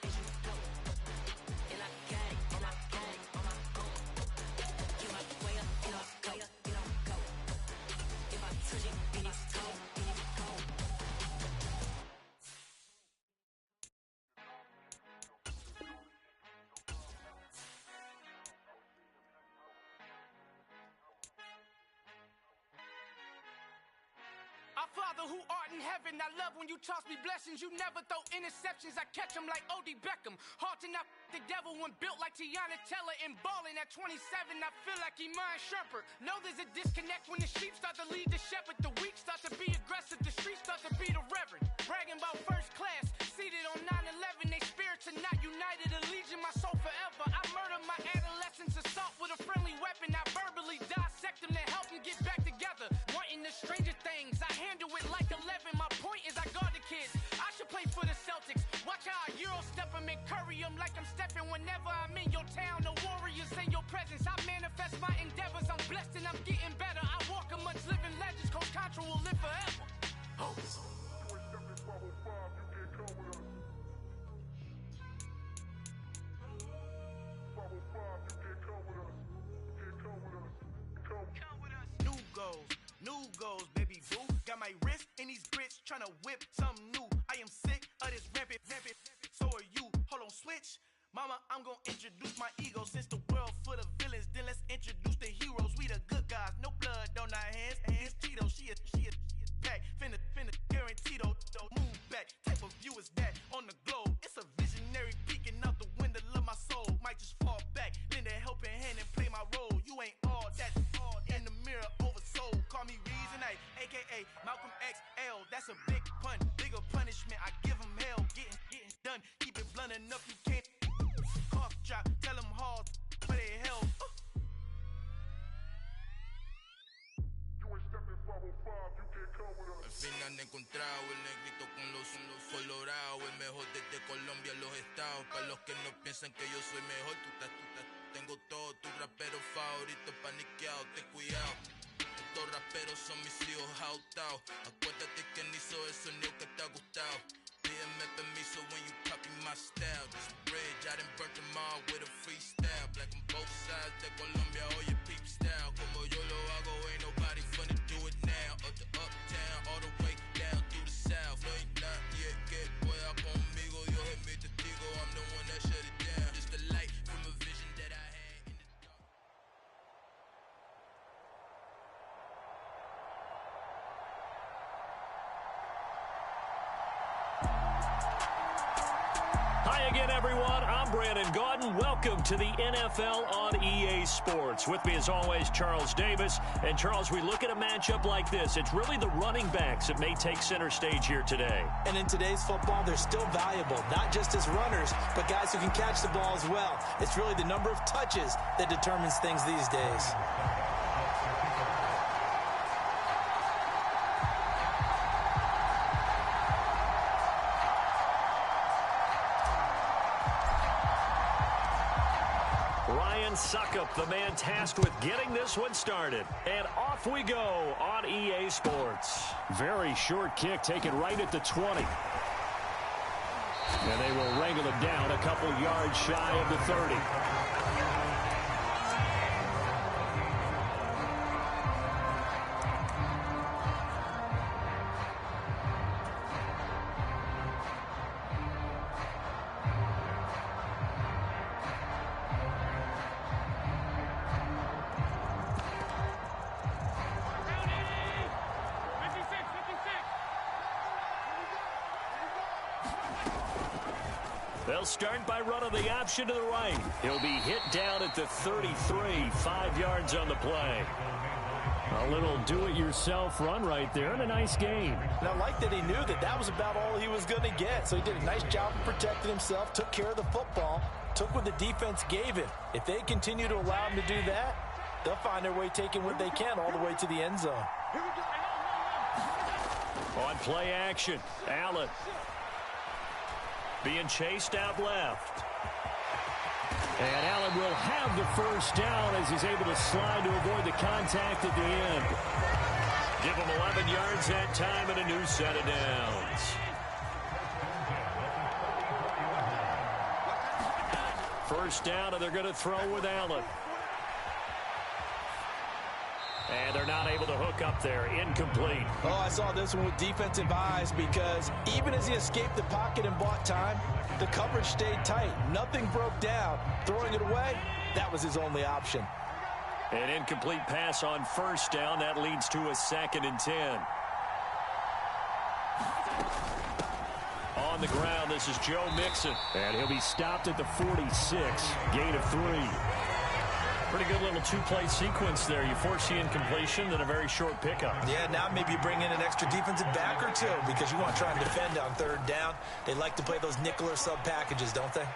and I got it, and I got it on my own. Get my way up, and I go, and I go. If I touch it, then it's cold, then it's cold. Our Father who art in heaven, I love when you toss me blessings. You never throw interceptions, I catch them like O.D. Beckham. Hard to knock the devil when built like Tiana Teller. And balling at 27, I feel like Iman Shumpert. Know there's a disconnect when the sheep start to lead the shepherd. The weak start to be aggressive, the streets start to be the reverend. Bragging about first class, seated on 9/11. They spirits are not united, allegiance my soul forever. I murder my adolescence, assault with a friendly weapon. I verbally dissect them to help them get back together. Wanting the stranger things, I handle it like 11. My point is I guard the kids. I should play for the Celtics. Watch how I Euro step them and curry them like I'm stepping. Whenever I'm in your town, the warriors in your presence. I manifest my endeavors. I'm blessed and I'm getting better. I walk amongst living legends. Coach Contra will live forever. Oh. New goals, baby boo. Got my wrist in these grits, tryna whip something new. I am sick of this rampant. So are you. Hold on, switch. Mama, I'm gonna introduce my ego. Since the world full of villains, then let's introduce the heroes. We the good guys, no blood on our hands. Hands Tito, she a pack. Finna guarantee though. Move back. Type of view is that on the globe? It's a visionary peeking out the window of my soul. Might just fall back, lend a helping hand and play my role. You ain't all that. In the mirror, oversold. Call me Reason A, aka Malcolm XL. That's a big pun, bigger punishment. I give him hell, getting done. Keep it blunt enough, you can't. Cough drop, tell them hard, where they hell. Al fin han encontrado el negrito con los colorados, el mejor desde Colombia, los estados. Para los que no piensan que yo soy mejor, tengo todo, tus raperos favoritos paniqueados, ten cuidado. Estos raperos son mis hijos jautados. Acuérdate que ni hizo el sonido que te ha gustado. Pídeme permiso when you copy my style. This bridge, I done burnt them all with a freestyle. Black on both sides de Colombia, oye peep style. Como yo lo hago, ain't nobody funny do it now. Up to uptown, all the way down through the south. No hay nadie que pueda conmigo, Dios es mi testigo. I'm the one that shut it down. Just the light from a vision that I had in the dark. Hi again, everyone. I'm Brandon Gaudin. Welcome to the NFL on EA Sports. With me, as always, Charles Davis. And, Charles, we look at a matchup like this. It's really the running backs that may take center stage here today. And in today's football, they're still valuable, not just as runners, but guys who can catch the ball as well. It's really the number of touches that determines things these days. Suckup, the man tasked with getting this one started. And off we go on EA Sports. Very short kick taken right at the 20. And they will wrangle him down a couple yards shy of the 30. They'll start by running the option to the right. He'll be hit down at the 33, 5 yards on the play. A little do-it-yourself run right there and a nice game. And I like that he knew that that was about all he was going to get. So he did a nice job of protecting himself, took care of the football, took what the defense gave him. If they continue to allow him to do that, they'll find their way taking what they can all the way to the end zone. On play action, Allen being chased out left. And Allen will have the first down as he's able to slide to avoid the contact at the end. Give him 11 yards that time and a new set of downs. First down, and they're going to throw with Allen. And they're not able to hook up there. Incomplete. Oh, I saw this one with defensive eyes because even as he escaped the pocket and bought time, the coverage stayed tight. Nothing broke down. Throwing it away, that was his only option. An incomplete pass on first down. That leads to a 2nd and 10. On the ground, this is Joe Mixon. And he'll be stopped at the 46. Gain of 3. Pretty good little two-play sequence there. You force the incompletion, then a very short pickup. Yeah, now maybe you bring in an extra defensive back or two because you want to try and defend on 3rd down. They like to play those nickel or sub packages, don't they? And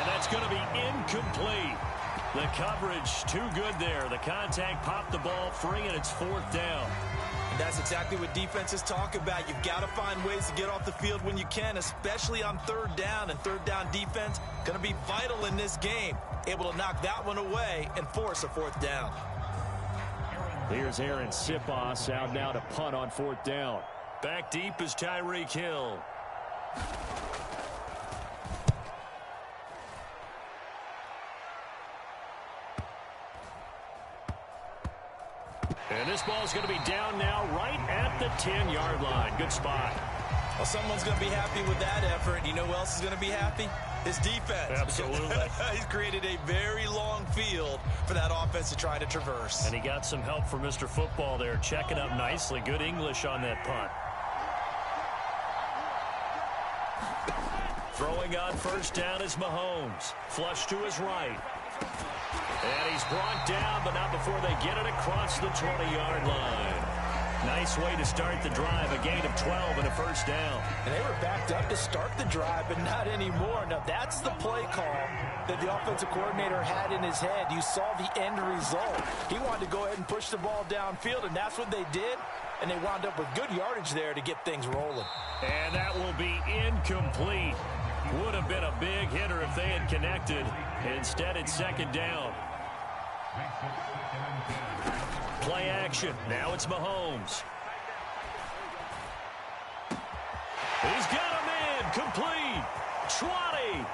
that's going to be incomplete. The coverage too good there. The contact popped the ball free, and it's 4th down. And that's exactly what defenses talk about. You've got to find ways to get off the field when you can, especially on 3rd down. And 3rd down defense going to be vital in this game. Able to knock that one away and force a 4th down. Here's Aaron Sipos out now to punt on 4th down. Back deep is Tyreek Hill. And this ball's going to be down now right at the 10-yard line. Good spot. Well, someone's going to be happy with that effort. You know who else is going to be happy? His defense. Absolutely. He's created a very long field for that offense to try to traverse. And he got some help from Mr. Football there, checking up nicely. Good English on that punt. Throwing on first down is Mahomes. Flush to his right. And he's brought down, but not before they get it across the 20-yard line. Nice way to start the drive, a gain of 12 and a first down. And they were backed up to start the drive, but not anymore. Now, that's the play call that the offensive coordinator had in his head. You saw the end result. He wanted to go ahead and push the ball downfield, and that's what they did. And they wound up with good yardage there to get things rolling. And that will be incomplete. Would have been a big hitter if they had connected. Instead, it's 2nd down. Play action. Now it's Mahomes. He's got a man. Complete. 20.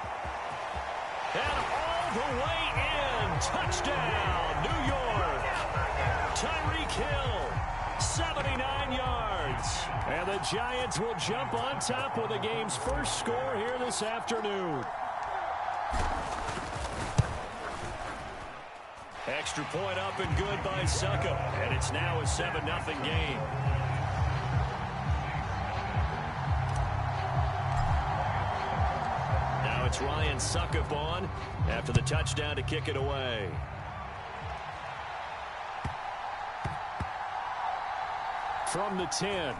And all the way in. Touchdown, New York. Tyreek Hill, 79 yards. And the Giants will jump on top with the game's first score here this afternoon. Extra point up and good by Succop. And it's now a 7-0 game. Now it's Ryan Succop on after the touchdown to kick it away. From the 10.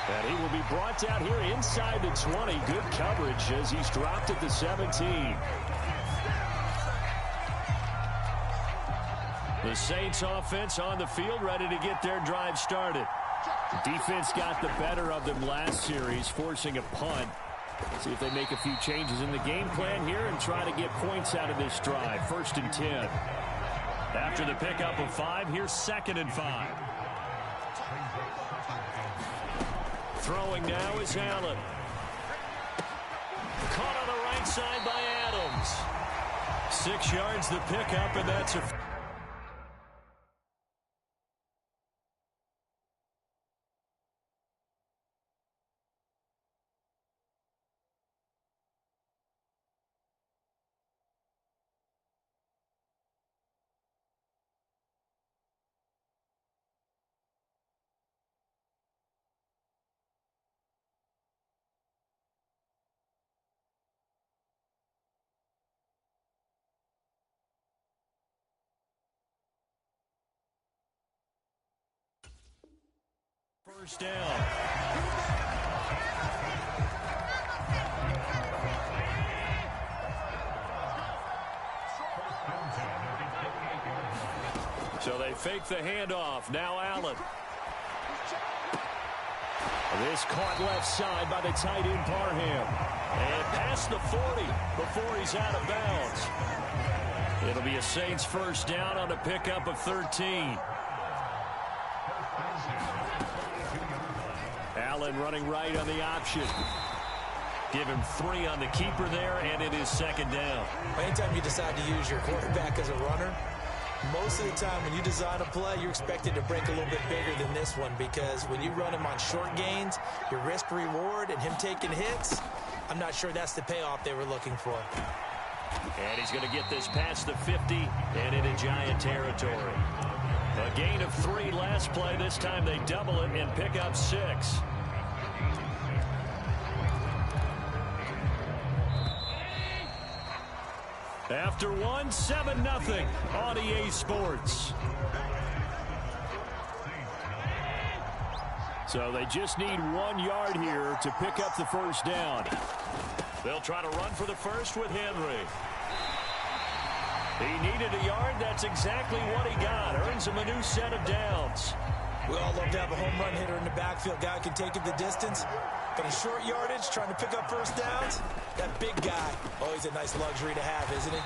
And he will be brought down here inside the 20. Good coverage as he's dropped at the 17. The Saints offense on the field, ready to get their drive started. Defense got the better of them last series, forcing a punt. See if they make a few changes in the game plan here and try to get points out of this drive. 1st and 10. After the pickup of 5, here's 2nd and 5. Throwing now is Allen. Caught on the right side by Adams. 6 yards the pickup, and that's a... First down. So they fake the handoff. Now Allen. This caught left side by the tight end Parham. And past the 40 before he's out of bounds. It'll be a Saints first down on a pickup of 13. Allen running right on the option. Give him 3 on the keeper there, and it is second down. Anytime you decide to use your quarterback as a runner, most of the time when you design a play, you're expected to break a little bit bigger than this one, because when you run him on short gains, your risk reward and him taking hits, I'm not sure that's the payoff they were looking for. And he's going to get this past the 50 and into Giant territory. A gain of 3 last play. This time they double it and pick up 6. After 1, 7-0 on EA Sports. So they just need 1 yard here to pick up the first down. They'll try to run for the first with Henry. He needed a yard. That's exactly what he got. Earns him a new set of downs. We all love to have a home run hitter in the backfield. Guy can take it the distance. But in short yardage, trying to pick up first downs, that big guy, always a nice luxury to have, isn't he?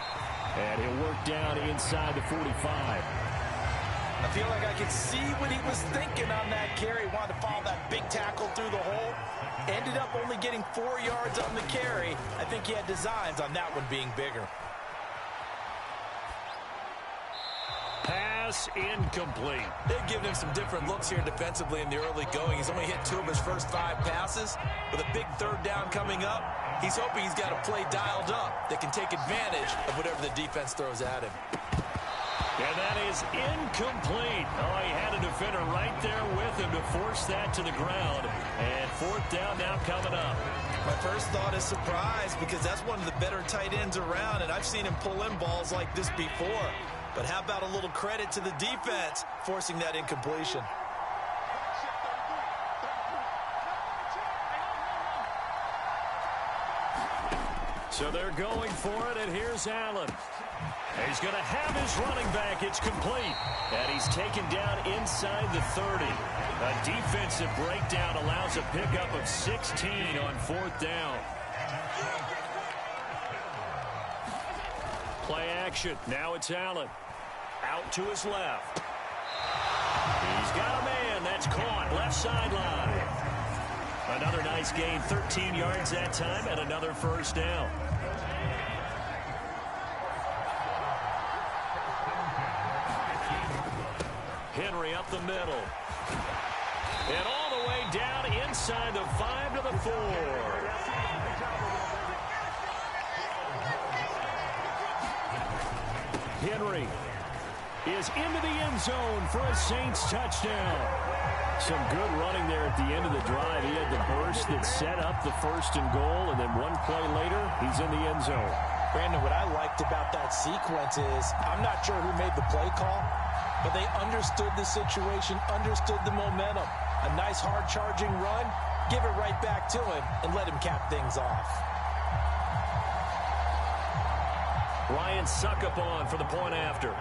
And he'll work down inside the 45. I feel like I could see what he was thinking on that carry. Wanted to follow that big tackle through the hole. Ended up only getting 4 yards on the carry. I think he had designs on that one being bigger. Pass incomplete. They've given him some different looks here defensively in the early going. He's only hit 2 of his first 5 passes. With a big third down coming up, he's hoping he's got a play dialed up that can take advantage of whatever the defense throws at him. And that is incomplete. Oh, he had a defender right there with him to force that to the ground. And 4th down now coming up. My first thought is surprise, because that's one of the better tight ends around, and I've seen him pull in balls like this before. But how about a little credit to the defense forcing that incompletion? So they're going for it, and here's Allen. He's going to have his running back. It's complete. And he's taken down inside the 30. A defensive breakdown allows a pickup of 16 on 4th down. Play action. Now it's Allen. Out to his left. He's got a man. That's caught. Left sideline. Another nice gain. 13 yards that time and another first down. Henry up the middle. And all the way down inside the 5 to the 4. Henry is into the end zone for a Saints touchdown. Some good running there at the end of the drive. He had the burst that set up the 1st and goal, and then 1 play later, he's in the end zone. Brandon, what I liked about that sequence is, I'm not sure who made the play call, but they understood the situation, understood the momentum. A nice hard-charging run, give it right back to him, and let him cap things off. Ryan Succop for the point after.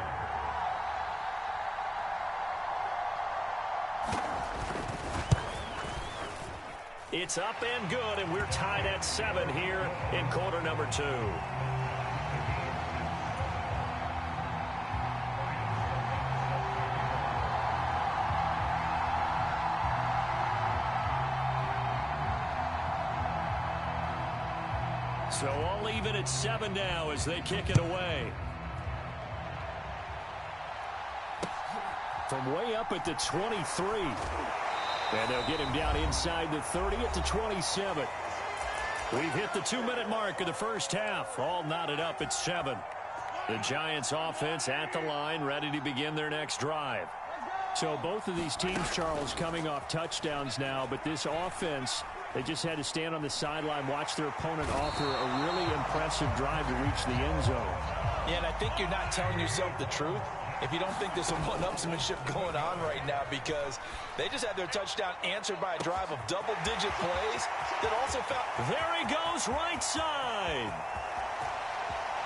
It's up and good, and we're tied at 7 here in quarter number 2. So all even at 7 now as they kick it away. From way up at the 23. And they'll get him down inside the 30 at the 27. We've hit the 2-minute mark of the first half. All knotted up at 7. The Giants offense at the line, ready to begin their next drive. So both of these teams, Charles, coming off touchdowns now, but this offense, they just had to stand on the sideline, watch their opponent offer a really impressive drive to reach the end zone. Yeah, and I think you're not telling yourself the truth if you don't think there's some one-upsmanship going on right now, because they just had their touchdown answered by a drive of double-digit plays that also found... There he goes, right side.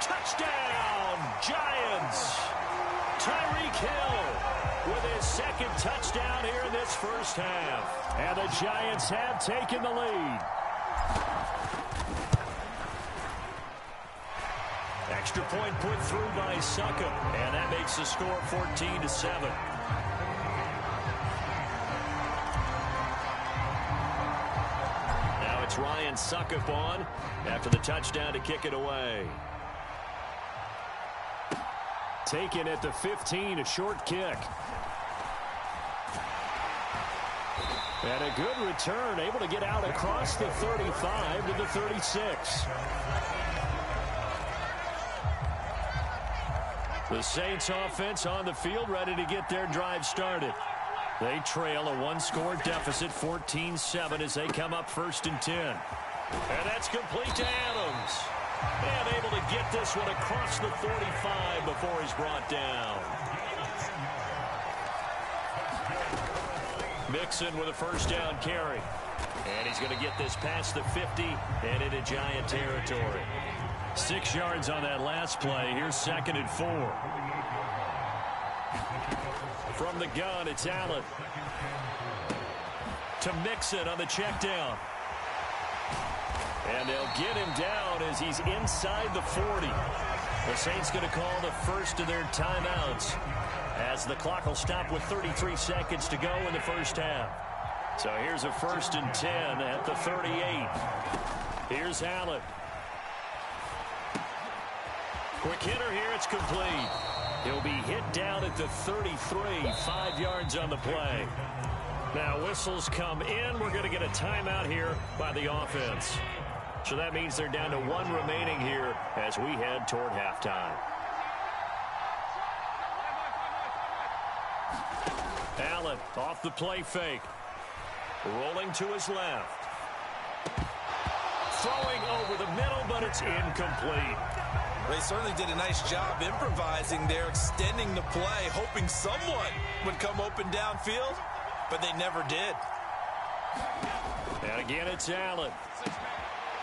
Touchdown, Giants. Tyreek Hill with his second touchdown here in this first half. And the Giants have taken the lead. Extra point put through by Succop, and that makes the score 14-7. Now it's Ryan Succop on after the touchdown to kick it away. Taken at the 15, a short kick. And a good return, able to get out across the 35 to the 36. The Saints offense on the field, ready to get their drive started. They trail a one-score deficit, 14-7, as they come up 1st and 10. And that's complete to Adams. And able to get this one across the 45 before he's brought down. Mixon with a first down carry. And he's going to get this past the 50 and into Giant territory. 6 yards on that last play. Here's 2nd and 4. From the gun, it's Allen. To Mixon on the check down. And they'll get him down as he's inside the 40. The Saints going to call the first of their timeouts as the clock will stop with 33 seconds to go in the first half. So here's a 1st and 10 at the 38. Here's Allen. Quick hitter here, it's complete. He'll be hit down at the 33, 5 yards on the play. Now whistles come in. We're going to get a timeout here by the offense. So that means they're down to 1 remaining here as we head toward halftime. Allen off the play fake. Rolling to his left. Throwing over the middle, but it's incomplete. They certainly did a nice job improvising there, extending the play, hoping someone would come open downfield, but they never did. And again, it's Allen.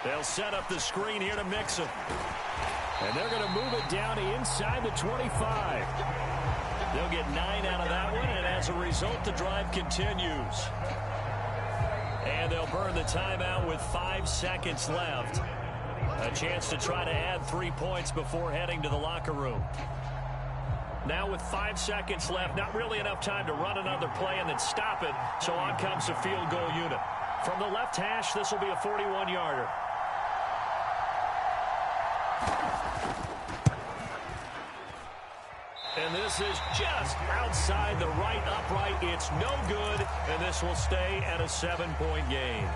They'll set up the screen here to Mixon. And they're going to move it down to inside the 25. They'll get 9 out of that one, and as a result, the drive continues. And they'll burn the timeout with 5 seconds left. A chance to try to add 3 points before heading to the locker room. Now with 5 seconds left, not really enough time to run another play and then stop it. So on comes the field goal unit. From the left hash, this will be a 41-yarder. And this is just outside the right upright. It's no good, and this will stay at a 7-point game.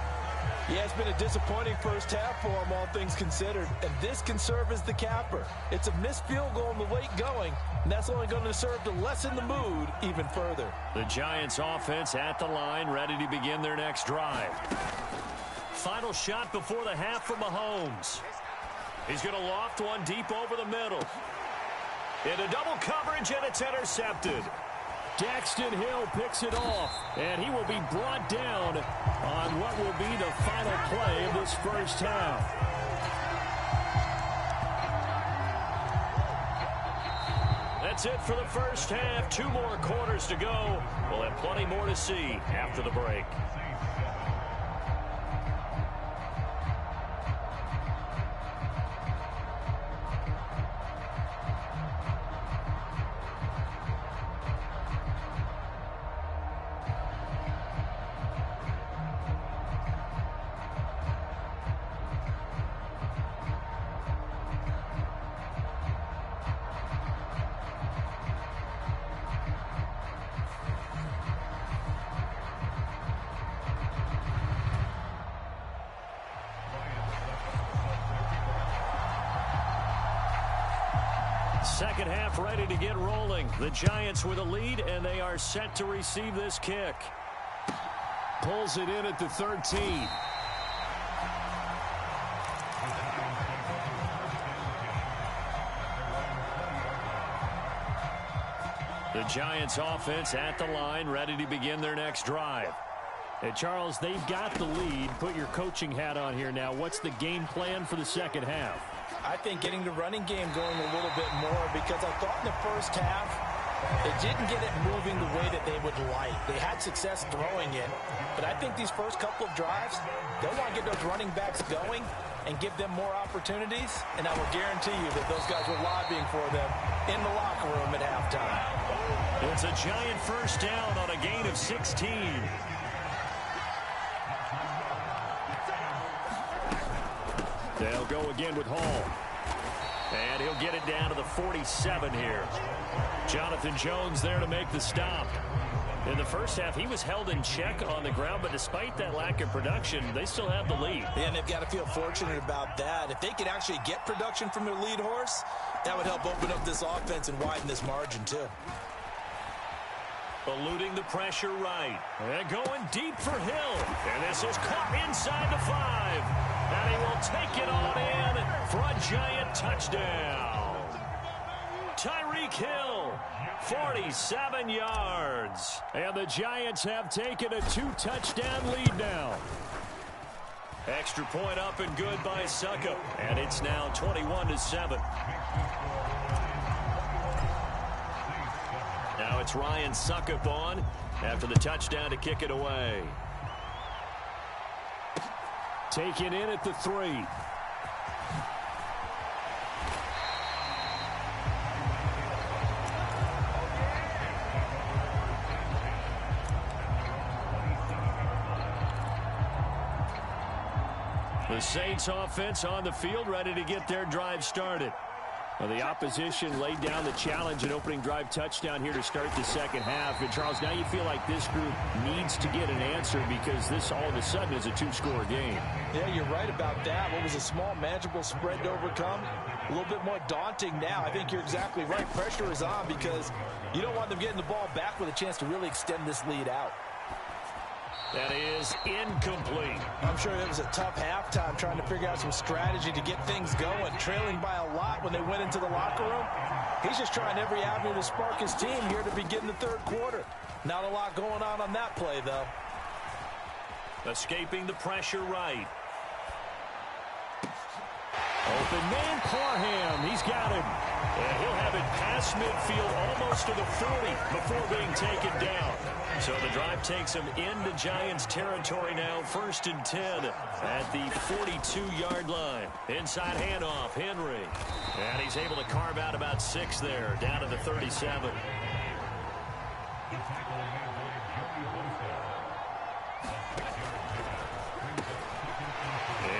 Yeah, it's been a disappointing first half for him, all things considered. And this can serve as the capper. It's a missed field goal in the late going, and that's only going to serve to lessen the mood even further. The Giants offense at the line, ready to begin their next drive. Final shot before the half from Mahomes. He's going to loft one deep over the middle. Into double coverage, and it's intercepted. Daxton Hill picks it off, and he will be brought down on what will be the final play of this first half. That's it for the first half. 2 more quarters to go. We'll have plenty more to see after the break. Second half ready to get rolling. The Giants with a lead, and they are set to receive this kick. Pulls it in at the 13. The Giants offense at the line, ready to begin their next drive. And Charles, they've got the lead. Put your coaching hat on here now. What's the game plan for the second half? I think getting the running game going a little bit more, because I thought in the first half they didn't get it moving the way that they would like. They had success throwing it, but I think these first couple of drives, they want to get those running backs going and give them more opportunities, and I will guarantee you that those guys were lobbying for them in the locker room at halftime. It's a Giant first down on a gain of 16. They'll go again with Hall. And he'll get it down to the 47 here. Jonathan Jones there to make the stop. In the first half, he was held in check on the ground, but despite that lack of production, they still have the lead. Yeah, and they've got to feel fortunate about that. If they could actually get production from their lead horse, that would help open up this offense and widen this margin, too. Eluding the pressure right. And going deep for Hill. And this is caught inside the 5. And he will take it on in for a Giant touchdown. Tyreek Hill, 47 yards. And the Giants have taken a 2-touchdown lead now. Extra point up and good by Suckup. And it's now 21-7. Now it's Ryan Suckup on after the touchdown to kick it away. Taken in at the 3. The Saints offense on the field, ready to get their drive started. Well, the opposition laid down the challenge, an opening drive touchdown here to start the second half. And, Charles, now you feel like this group needs to get an answer because this all of a sudden is a 2-score game. Yeah, you're right about that. What was a small, manageable spread to overcome, a little bit more daunting now. I think you're exactly right. Pressure is on because you don't want them getting the ball back with a chance to really extend this lead out. That is incomplete. I'm sure it was a tough halftime trying to figure out some strategy to get things going. Trailing by a lot when they went into the locker room. He's just trying every avenue to spark his team here to begin the third quarter. Not a lot going on that play, though. Escaping the pressure right. Open man, Parham. He's got him. And he'll have it past midfield almost to the 40 before being taken down. So the drive takes him into Giants territory now. 1st and 10 at the 42-yard line. Inside handoff, Henry. And he's able to carve out about 6 there, down to the 37.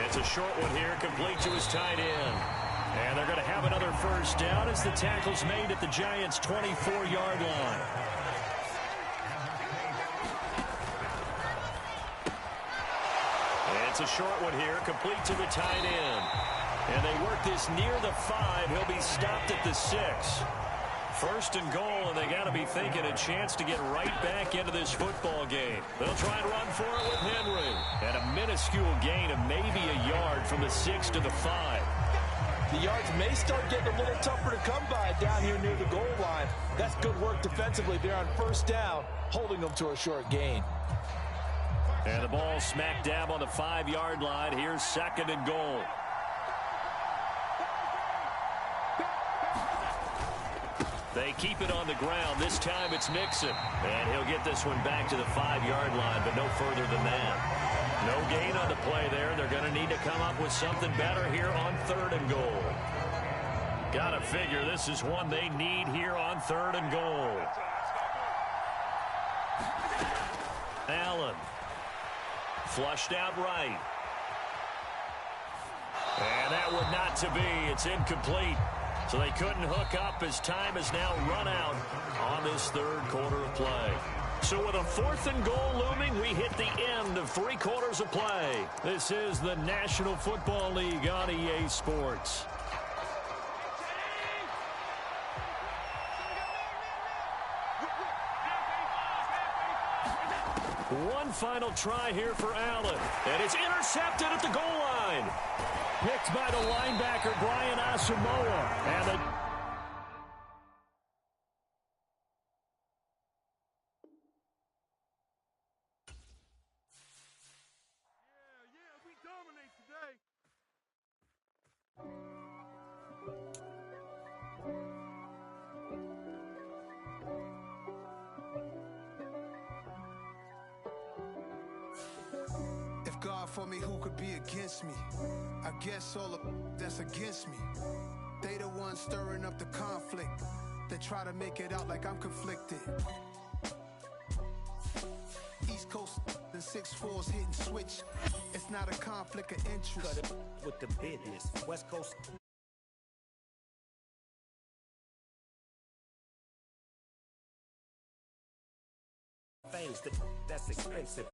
It's a short one here, complete to his tight end. And they're going to have another first down as the tackle's made at the Giants' 24-yard line. It's a short one here, complete to the tight end. And they work this near the 5. He'll be stopped at the 6. 1st and goal, and they got to be thinking a chance to get right back into this football game. They'll try and run for it with Henry. And a minuscule gain of maybe a yard from the 6 to the 5. The yards may start getting a little tougher to come by down here near the goal line. That's good work defensively there on first down, holding them to a short gain. And the ball smack dab on the 5-yard line. Here's 2nd and goal. They keep it on the ground. This time it's Mixon. And he'll get this one back to the 5-yard line, but no further than that. No gain on the play there. They're going to need to come up with something better here on 3rd and goal. Got to figure this is one they need here on 3rd and goal. Allen. Flushed out right. And that would not to be. It's incomplete. So they couldn't hook up as time has now run out on this 3rd quarter of play. So with a 4th and goal looming, we hit the end of 3 quarters of play. This is the National Football League on EA Sports. One final try here for Allen. And it's intercepted at the goal line. Picked by the linebacker, Brian Asamoah. And the for me, who could be against me? I guess all of that's against me. They the ones stirring up the conflict. They try to make it out like I'm conflicted. East Coast, the 6'4's hitting switch. It's not a conflict of interest. Cut it with the business. West Coast. Things that's expensive.